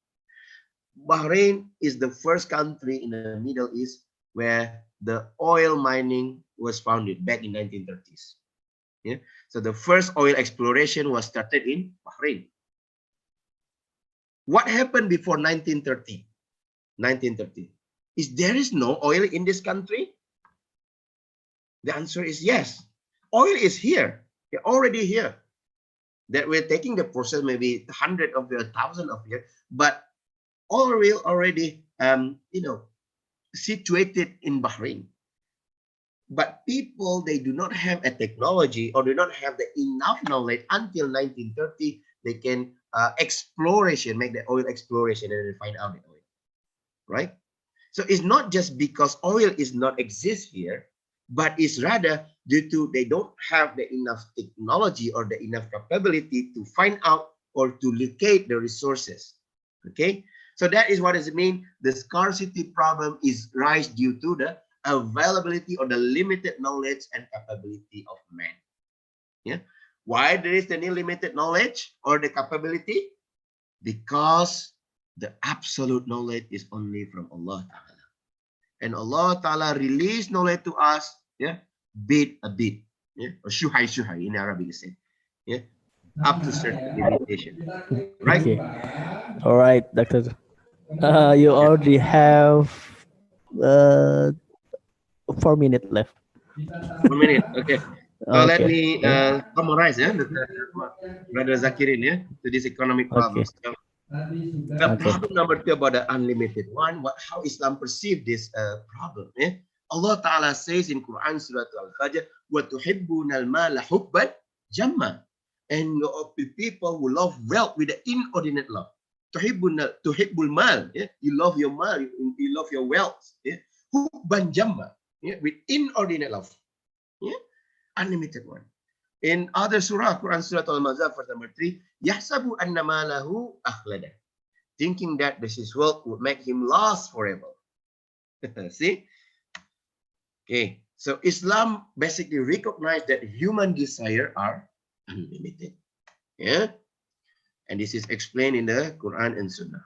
Bahrain is the first country in the Middle East where the oil mining was founded back in 1930s. So the first oil exploration was started in Bahrain. What happened before 1930? 1930. There is no oil in this country? The answer is yes. Oil is here. They're already here. That we're taking the process maybe 100 of years, 1,000 of years, but oil already, situated in Bahrain. But people, they do not have a technology or do not have the enough knowledge until 1930. They can exploration, make the oil exploration and then find out the oil, right? So it's not just because oil is not exist here, but it's rather due to they don't have the enough technology or the enough capability to find out or to locate the resources. Okay, so that is what does it mean? The scarcity problem is rise due to the availability or the limited knowledge and capability of man. Yeah, why there is the limited knowledge or the capability? Because the absolute knowledge is only from Allah Ta'ala. And Allah Ta'ala release knowledge to us, yeah, bit a bit, yeah, or shuhai in Arabic, say, yeah, up to certain limitation, right? Okay. All right, Doctor. You already have uh 4 minutes left. 1 minute, okay. So let Okay. me summarize, yeah, Brother Zakirin, yeah, to this economic problems. So, the problem number 2 about the unlimited one, how Islam perceive this problem. Yeah? Allah Ta'ala says in Quran Surah Al-Fajr, وَتُحِبُّونَ الْمَالَ حُبًّا جَمًّا. And the people who love wealth with the inordinate love. Tuhibbul mal, yeah? You love your mal, you love your wealth. Yeah? Hubban jamma, yeah? With inordinate love. Yeah? Unlimited one. In other surah, Quran Surah Al-Mazab, verse number 3, Yahsabu anna malahu akhlada. Thinking that this is wealth would make him last forever. See? Okay. So Islam basically recognized that human desire are unlimited. Yeah. And this is explained in the Quran and Sunnah.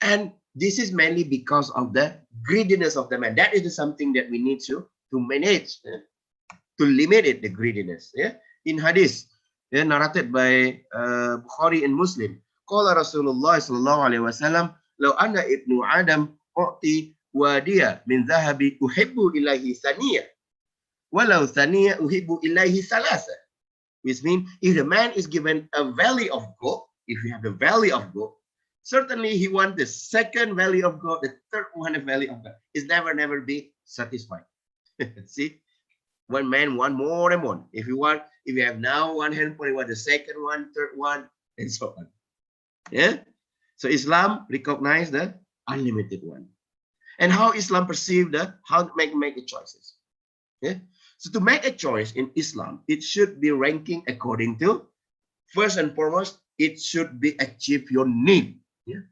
And this is mainly because of the greediness of the man. That is something that we need to manage, to limit it, the greediness. Yeah. In hadith, narrated by Bukhari and Muslim, qala Rasulullah sallallahu alaihi wasallam, law anna ibnu Adam u'ti wadiya min dhahabi uhibbu ilahi thaniya, walau thaniya uhibbu ilahi salasa. Which means if the man is given a valley of gold, if you have the valley of gold, certainly he wants the second valley of gold, the third one valley of gold. Is never be satisfied. See? One man want more and more. If you have now one handphone, you want the second one, third one, and so on. Yeah. So Islam recognized the unlimited one, and how Islam perceived how to make the choices. Yeah. So to make a choice in Islam, it should be ranking according to, first and foremost, it should be achieve your need. Yeah.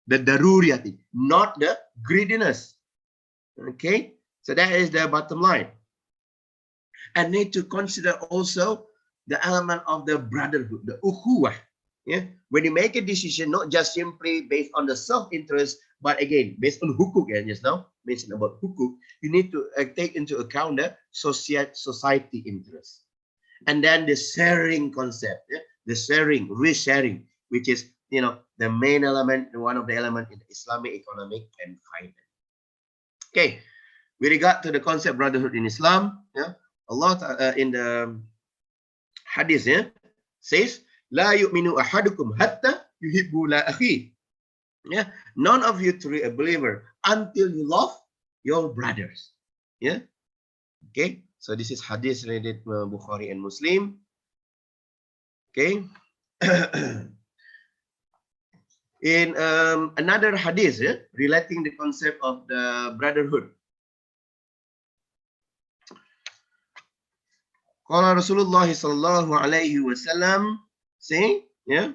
The daruriyati, not the greediness. Okay. So that is the bottom line. And need to consider also the element of the brotherhood, the ukhuwah. Yeah, when you make a decision, not just simply based on the self-interest, but again based on huquq, and just now mentioned about huquq, you need to take into account the society interest, and then the sharing concept, yeah? The sharing, resharing, which is the main element, one of the elements in the Islamic economic and finance. Okay, with regard to the concept brotherhood in Islam, yeah. Allah in the hadith, yeah, says, La yu'minu ahadukum hatta yuhibbu la akhi. Yeah, none of you truly a believer until you love your brothers. Yeah. Okay. So this is hadith related to Bukhari and Muslim. Okay. In another hadith, yeah, relating the concept of the brotherhood. Qala Rasulullah sallallahu alaihi wasallam, saying, yeah,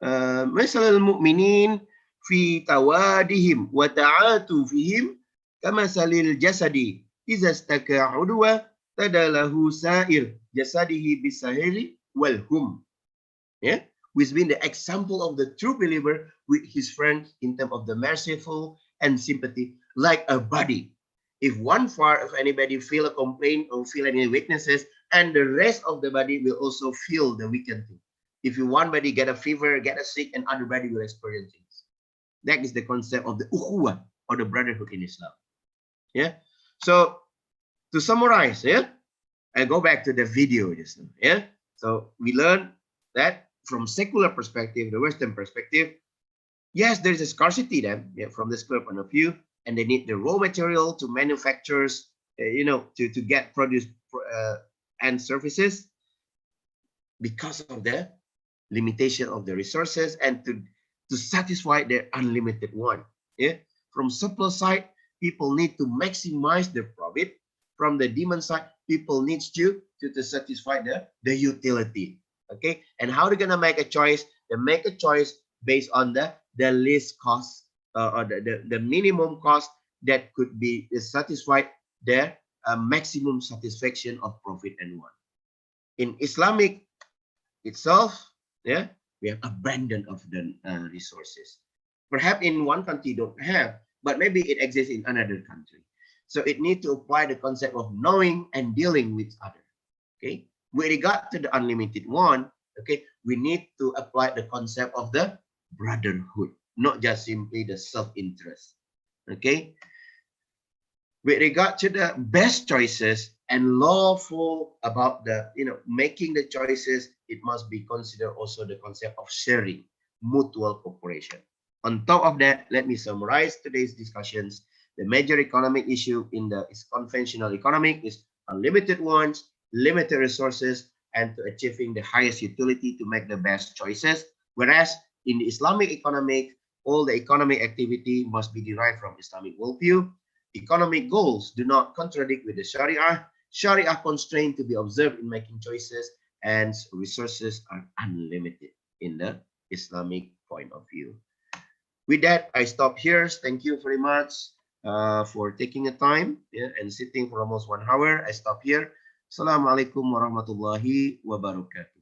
Masalul mu'minin fi tawadihim wa ta'atufihim kamasalil jasadi iza staka udwa tadalahu sa'ir jasadihi bisahiri wal hum. Yeah, which means the example of the true believer with his friends in terms of the merciful and sympathy, like a body. If one part of anybody feel a complaint or feel any weaknesses, and the rest of the body will also feel the weakened thing. If you one body get a fever, get a sick, and other body will experience things. That is the concept of the ukhuwah or the brotherhood in Islam. Yeah. So to summarize, yeah, I go back to the video just now. Yeah. So we learn that from secular perspective, the Western perspective, Yes, there's a scarcity then, yeah, from the square point of view, and they need the raw material to manufactures, to get produce and services because of the limitation of the resources and to satisfy their unlimited want. Yeah, from supply side, people need to maximize their profit. From the demand side, people needs to satisfy the utility. Okay, and how they're gonna make a choice? They make a choice based on the least cost or the minimum cost that could be satisfied their maximum satisfaction of profit and want. In Islamic itself, yeah, we have abundance of the resources. Perhaps in one country don't have, but maybe it exists in another country. So it needs to apply the concept of knowing and dealing with other. Okay, with regard to the unlimited one, okay, we need to apply the concept of the brotherhood, not just simply the self-interest. Okay, with regard to the best choices and lawful about the making the choices, it must be considered also the concept of sharing, mutual cooperation. On top of that, let me summarize today's discussions. The major economic issue in the conventional economic is unlimited wants, limited resources, and to achieving the highest utility to make the best choices. Whereas in the Islamic economic, all the economic activity must be derived from Islamic worldview. Economic goals do not contradict with the Sharia. Sharia constrained to be observed in making choices, and resources are unlimited in the Islamic point of view. With that, I stop here. Thank you very much for taking the time, yeah, and sitting for almost 1 hour. I stop here. Assalamualaikum warahmatullahi wabarakatuh.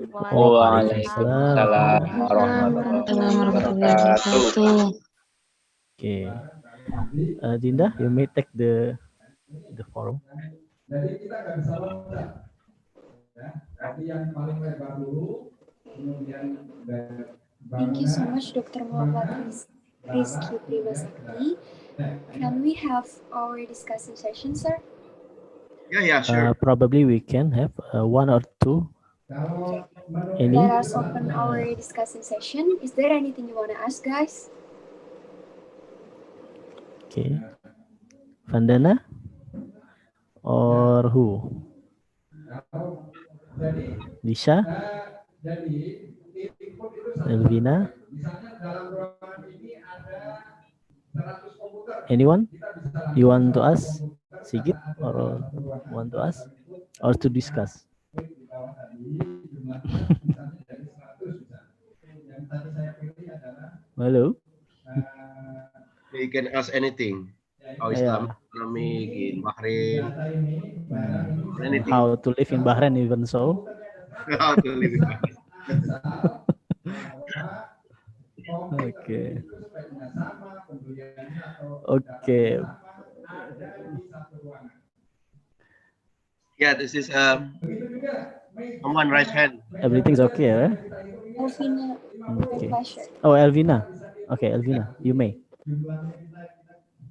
Waalaikumsalam Waalaikumsalam warahmatullahi wabarakatuh. Okay. Dinda, you may take the forum. Jadi kita nggak bisa loncat, ya. Tapi yang paling lebar dulu, kemudian Thank you so much, Dr. Muhammad Rizky Prima Sakti. Can we have our discussion session, sir? Yeah, sure. Probably we can have one or two. kalau Any? Let us open our discussion session. Is there anything you want to ask, guys? Okay. Vandana or who? Disha? jadi input itu Elvina? misalnya dalam ruangan ini ada 100 komputer. Anyone? Kita bisa langsung You want to ask Sigit or want to ask or to discuss? di bawah tadi jumlahnya misalnya dari 100 misalnya. Yang tadi saya pilih adalah Hello? You can ask anything. How Islamic economic in Bahrain. data ini barang ini Anything. How to live in Bahrain even so? How to live in Bahrain. Okay. itu speknya sama, pembeliannya atau Okay. ada di satu ruangan. Yeah, this is Begitu juga someone raise hand. Everything's okay, right? Elvina, Okay. pleasure. Oh, Elvina. Okay, Elvina, you may. jumlahnya kita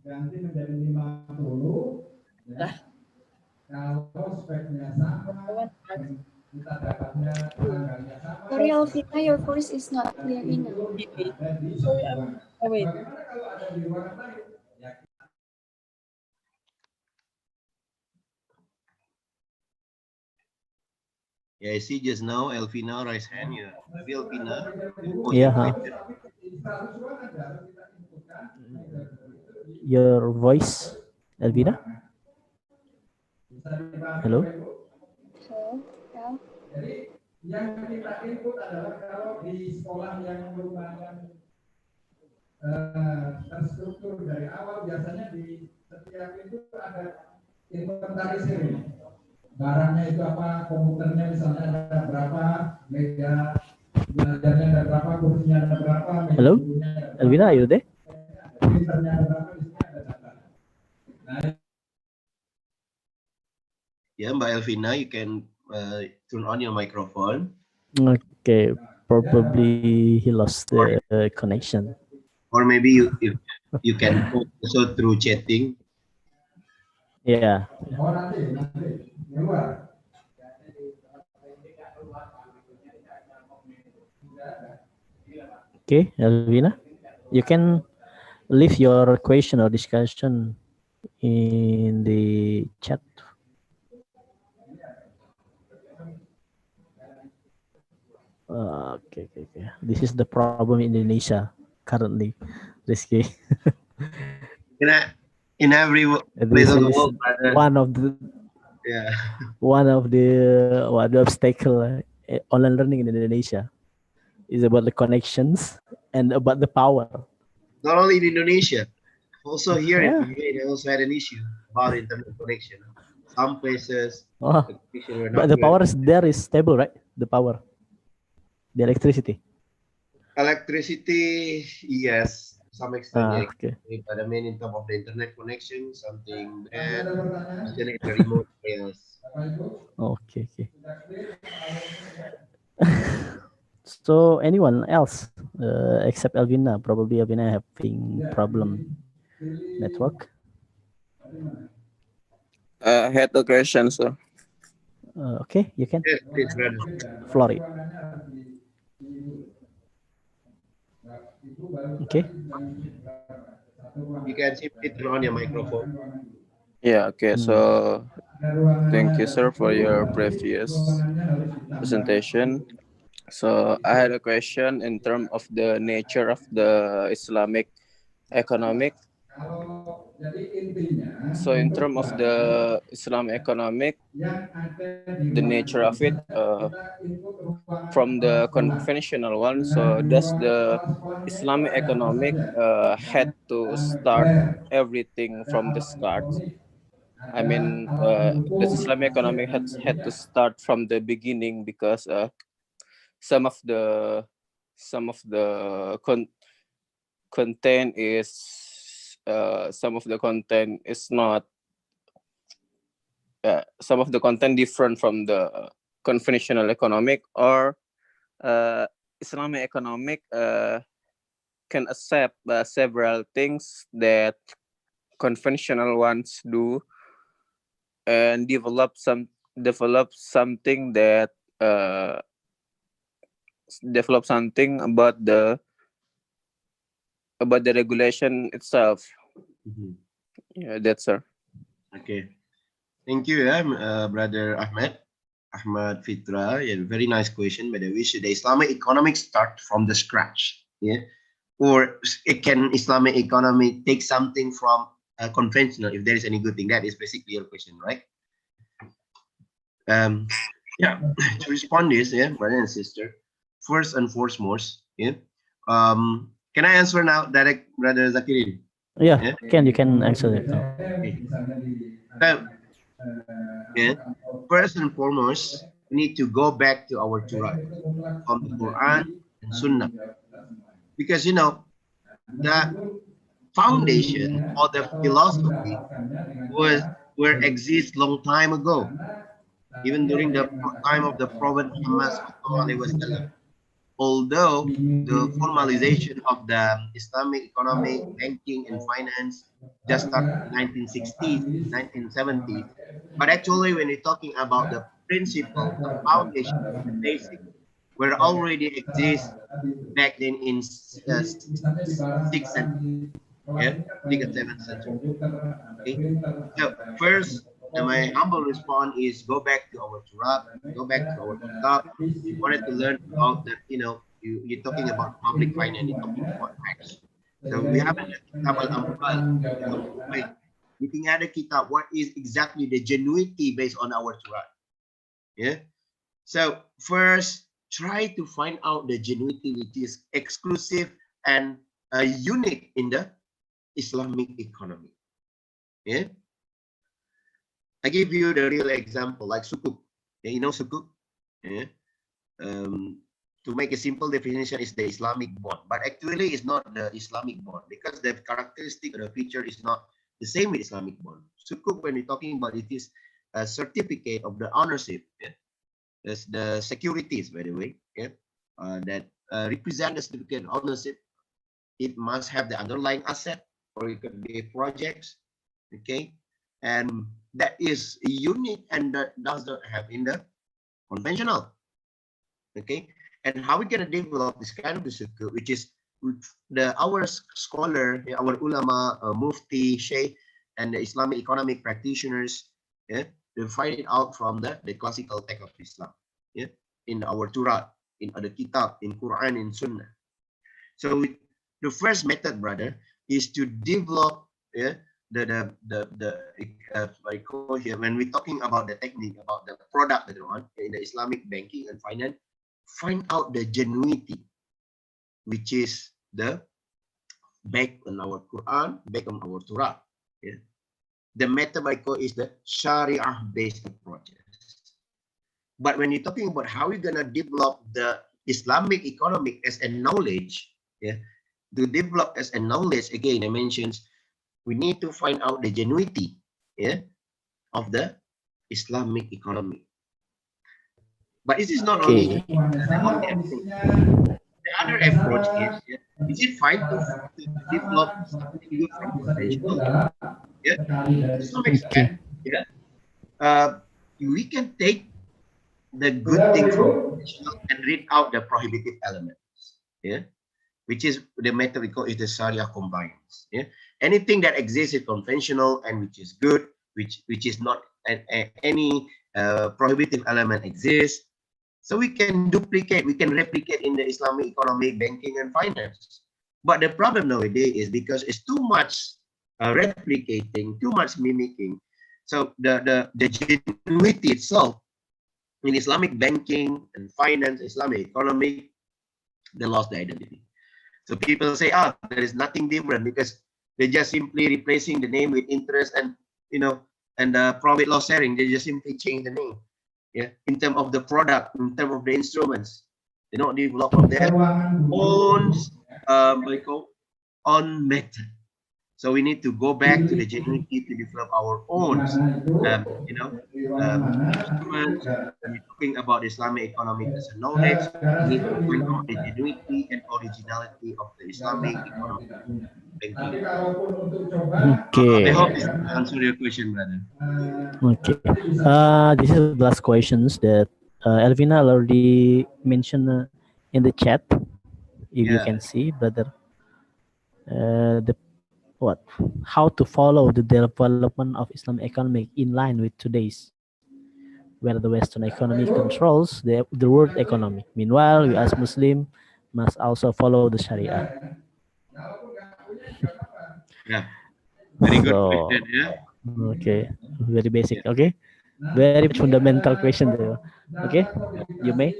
ganti menjadi 50 ya. Kalau speknya sama, kita dapatnya tanggalnya sama. Sorry, Elvina, your voice is not clear enough. Ada di satu ruangan. Bagaimana kalau ada di ruangan lain? Ya, Yeah, I see just now Elvina raise hand. Yeah, maybe Elvina. Yeah, huh? Your voice, Elvina? Hello? Hello, yeah. jadi yang kita input adalah kalau di sekolah yang merupakan terstruktur dari awal, biasanya di setiap itu ada inventarisir ini. Barangnya itu apa, komputernya misalnya ada berapa, meja belajarnya ada berapa, kursinya ada berapa, Hello? meja ada berapa, Elvina, are you there? printernya ada berapa, di sini ada data. Nah, Yeah, Mbak Elvina, you can turn on your microphone. Okay, probably he lost the connection. Or maybe you can talk also through chatting. Yeah. oh nanti di luar. Okay, Elvina, you can leave your question or discussion in the chat. Okay. This is the problem in Indonesia currently, Rizky. In in every place This of the is world, brother. one of the Yeah. obstacle online learning in Indonesia is about the connections and about the power. Not only in Indonesia, also here in Yeah. Bahrain, they also had an issue about internet connection. Some places, Oh, the connection were but not the good. power is there is stable, right? The power, the electricity. Electricity, yes, to some extent, yeah. Okay. But I mean, in terms of the internet connection, something Masih bad, ada pertanyaan? especially in the remote areas. Bapak Ibu, Okay. sudah clear alurnya tidak? So anyone else except Elvina, probably Elvina having problem network. I had a question, sir. Okay, you can. Yes, please, brother. Flori. Okay. You can simply turn on your microphone. Yeah, okay. Hmm. So thank you, sir, for your previous presentation. So I had a question in terms of the nature of the Islamic economic. Kalau jadi intinya So in terms of the Islam economic, yang ada di the ruangan nature ini of it kita input ruangan from kepala the sekolah. conventional one. Dengan So di does ruangan the kepala sekolahnya itu Islamic ada apa economic saja? had to start Bayar, everything ada from the alat start? elektronik, I ada mean, alat does pendukung, Islamic AC economic dan had to sebagainya. start from the beginning because some of the content is some of the content is not some of the content different from the conventional economic, or Islamic economic can accept several things that conventional ones do and develop something that develop something about the regulation itself. Yeah, that's sir. Okay. Thank you, brother Ahmad Fitra. Yeah, very nice question. By the way, should the Islamic economic start from the scratch? Yeah, or it can Islamic economy take something from conventional? If there is any good thing, that is basically your question, right? Yeah. To respond this, yeah, brother and sister. First and foremost, yeah. Can I answer now, direct, brother Zakirin? Yeah, Yeah. you can answer it now. Okay. So, yeah, first and foremost, we need to go back to our Torah, from the Quran and Sunnah, because you know the foundation or the philosophy was were exist long time ago, even during the time of the Prophet Muhammad Sallallahu Alaihi Wasallam. Although the formalization of the Islamic economic, banking, and finance just started in 1960s, 1970s, but actually when you're talking about the principle, the foundation, the basic, were already exist back then in 6th century, yeah, 6th and 7th century. Okay, so first, my humble response is go back to our Torah, go back to our kitab. You wanted to learn about that, you know, you're talking about public finance, you're talking about tax. So we have a kitab al-amwal, you know, wait, looking at the kitab, what is exactly the genuinity based on our Torah? Yeah. So first, try to find out the genuinity which is exclusive and unique in the Islamic economy. Yeah. I give you the real example, like Huquq. Yeah, you know Huquq? Yeah. To make a simple definition, is the Islamic bond, but actually it's not the Islamic bond because the characteristic or the feature is not the same with Islamic bond. Huquq, when we're talking about it, is a certificate of the ownership. Yeah. There's the securities, by the way, yeah, that represent the certificate of ownership. It must have the underlying asset, or it could be projects, okay, and that is unique and that does not have in the conventional, okay. And how we gonna develop this kind of the circuit, which is our scholar, our ulama, mufti, sheikh, and the Islamic economic practitioners, yeah, they find it out from the classical text of Islam, yeah, in our Torah, in the Kitab, in Quran, in Sunnah. So the first method, brother, is to develop, yeah, I call here, when we're talking about the technique, about the product that on in the Islamic banking and finance, find out the genuinity, which is the back on our Quran, back on our Torah. Yeah. The method I call is the Shariah-based approaches. But when you're talking about how we're gonna develop the Islamic economic as a knowledge, yeah, to develop as a knowledge, again, I mentioned we need to find out the genuinity, yeah, of the Islamic economy. But this is not only Okay. the only approach. The other approach is it fine to develop something good from conventional? Yeah, to some Okay. extent, yeah. We can take the good thing from conventional and read out the prohibitive elements. Yeah, which is the method we call is the Sharia combines. Yeah, anything that exists is conventional and which is good, which is not any prohibitive element exists. So we can duplicate, we can replicate in the Islamic economic, banking, and finance. But the problem nowadays is because it's too much replicating, too much mimicking. So the genuinity itself in Islamic banking and finance, Islamic economy, they lost the identity. So people say, there is nothing different because they're just simply replacing the name with interest and and profit loss sharing. They just simply change the name. Yeah, in terms of the product, in terms of the instruments, they don't develop from their own own method. So we need to go back to the genuinity to develop our own, instruments. When we're talking about Islamic economic as a knowledge, we need to find out the genuinity and originality of the Islamic economic banking. I Okay. hope this answers your question, brother. Okay. This is the last questions that Elvina already mentioned in the chat. If you Yeah. can see, brother, the what? How to follow the development of Islamic economic in line with today's, where the Western economy controls the world economy. Meanwhile, we as Muslim must also follow the Sharia. Yeah. Very good So, question. Yeah. okay, very basic. Yeah. Okay, very much fundamental question there. Okay, you may.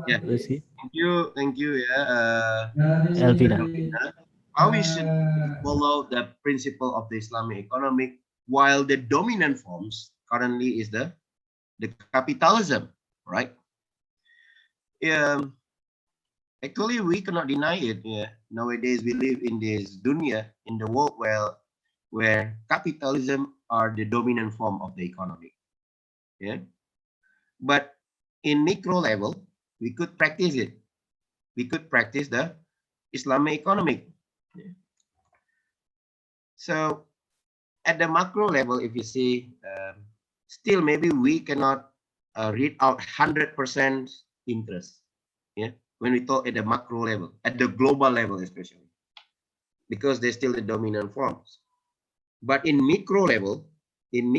Yeah. Lucy, Thank you. Thank you. Yeah. Sister Elvina. Elvina. How we should follow the principle of the Islamic economic while the dominant forms currently is the capitalism, right? Actually, we cannot deny it. Yeah. Nowadays, we live in this dunya, in the world where capitalism are the dominant form of the economy. Yeah. But in micro level, we could practice it. We could practice the Islamic economic. Yeah. So at the macro level, if you see, still maybe we cannot read out 100% interest. Yeah, when we talk at the macro level, at the global level especially, because they're still the dominant forms. But in micro level, in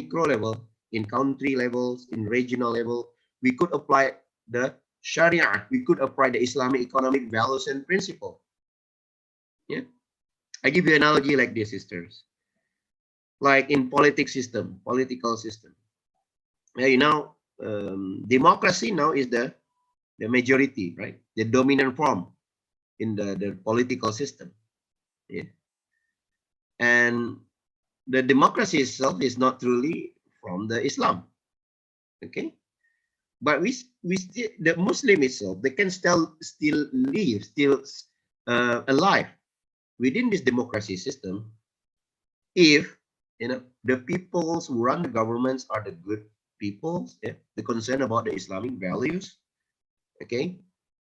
country levels, in regional level, we could apply the Sharia. We could apply the Islamic economic values and principle. Yeah, I give you an analogy like this, sisters. Like in political system. Yeah, democracy now is the majority, right? The dominant form in the political system. Yeah. And the democracy itself is not truly from the Islam. Okay. But we still, the Muslim itself, they can still live, still alive within this democracy system if the peoples who run the governments are the good peoples, yeah, the concern about the Islamic values, okay,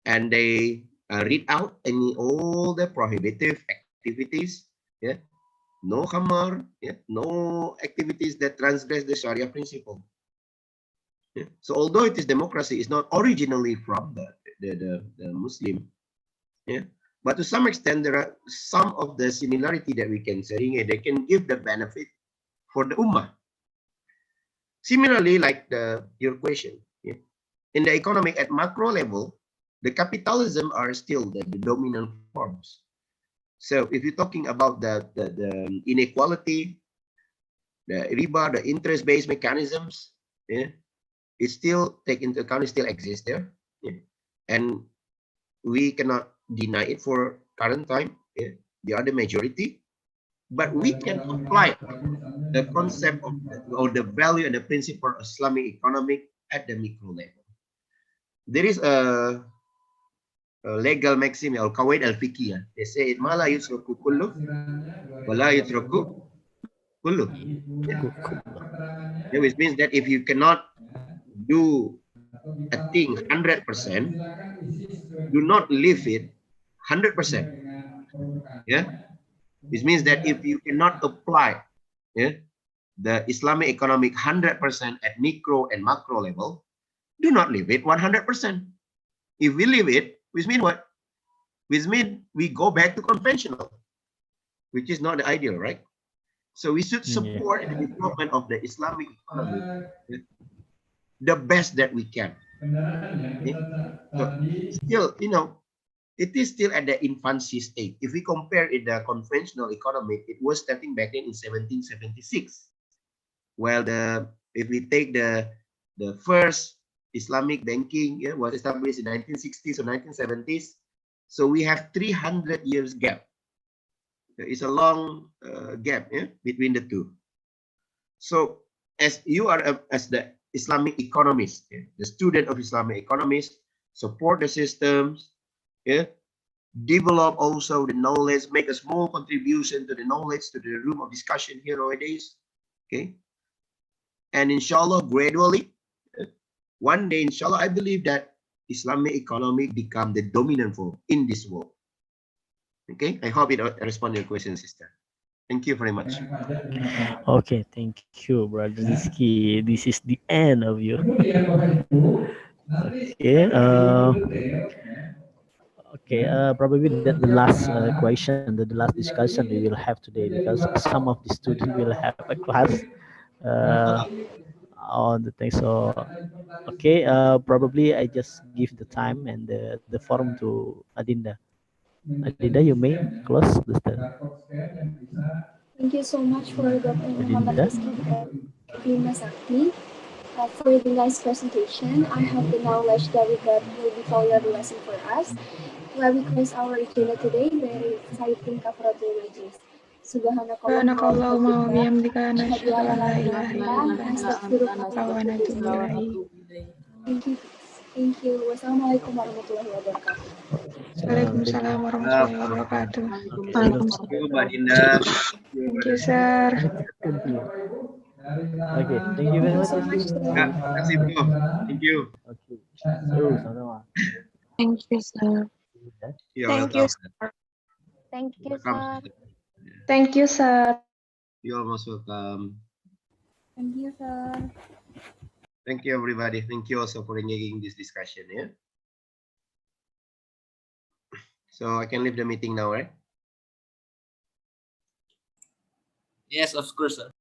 and they read out all the prohibitive activities, yeah, no hamar, yeah, no activities that transgress the Sharia principle. Yeah. So although it is democracy, it's not originally from the Muslim, yeah, But to some extent, there are some of the similarity that we can say, they can give the benefit for the ummah. Similarly, like your question, in the economic at macro level, the capitalism are still the dominant forms. So if you're talking about the inequality, the riba, the interest-based mechanisms, it still take into account, it still exists there, and we cannot deny it for current time. They are the majority, but we can apply the concept of or the value and the principle of Islamic economic at the micro level. There is a legal maxim or qawaid al-fiqhiyah. They say it mala yusraku kullu wala yusraku kullu. Which means that if you cannot do a thing 100%, do not live it 100%. Which means that if you cannot apply the Islamic economic 100% at micro and macro level, do not live it 100%. If we live it, which means what? Which means we go back to conventional, which is not the ideal, right? So we should support the development of the Islamic economy the best that we can. So still, it is still at the infancy state. If we compare it the conventional economy, it was starting back in 1776. Well, if we take the first Islamic banking was established in 1960s or 1970s, so we have 300 years gap. It's a long gap between the two. So as you are as the Islamic economist, the student of Islamic economists, support the systems, develop also the knowledge, make a small contribution to the knowledge, to the room of discussion here nowadays, okay? And inshallah, gradually, one day, inshallah, I believe that Islamic economy become the dominant form in this world. Okay, I hope it responded to your question, sister. Thank you very much. Okay, thank you, Brother Rizky. This is the end of you. Okay, probably that the last question, the last discussion we will have today, because some of the students will have a class on the thing. So, okay, probably I just give the time and the forum to Adinda. Adinda, you may close the stand. Thank you so much for Dr. Muhammad Rizky and Prima Sakti for the nice presentation. I have the knowledge that we got will be follow the lesson for us. Where we close our agenda today, very exciting kafaratul majlis. Subhanakallahumma wa bihamdika Asyhadu nasyhadu an an la la ilaha ilaha illa illa anta anta astaghfiruka wa astaghfiruka wa atubu atubu ilaik. ilaik. Thank you. Thank you. Wassalamualaikum warahmatullahi wabarakatuh. Waalaikumsalam warahmatullahi wabarakatuh. Thank you, Mbak Dinda. Thank you, sir. Okay, thank you very much. So much, sir. Terima kasih, bro. Thank you. Okay, so sama-sama. Thank you, sir. You're Thank you, welcome. sir. Thank you, Welcome, sir. sister. Thank you, sir. You're most welcome. Thank you, sir. Thank you, everybody. Thank you also for engaging this discussion. So I can leave the meeting now, right? Yes, of course, sir.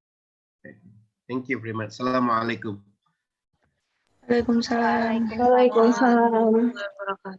Thank you very much. Assalamualaikum. Waalaikumsalam. Waalaikumsalam. Waalaikumsalam.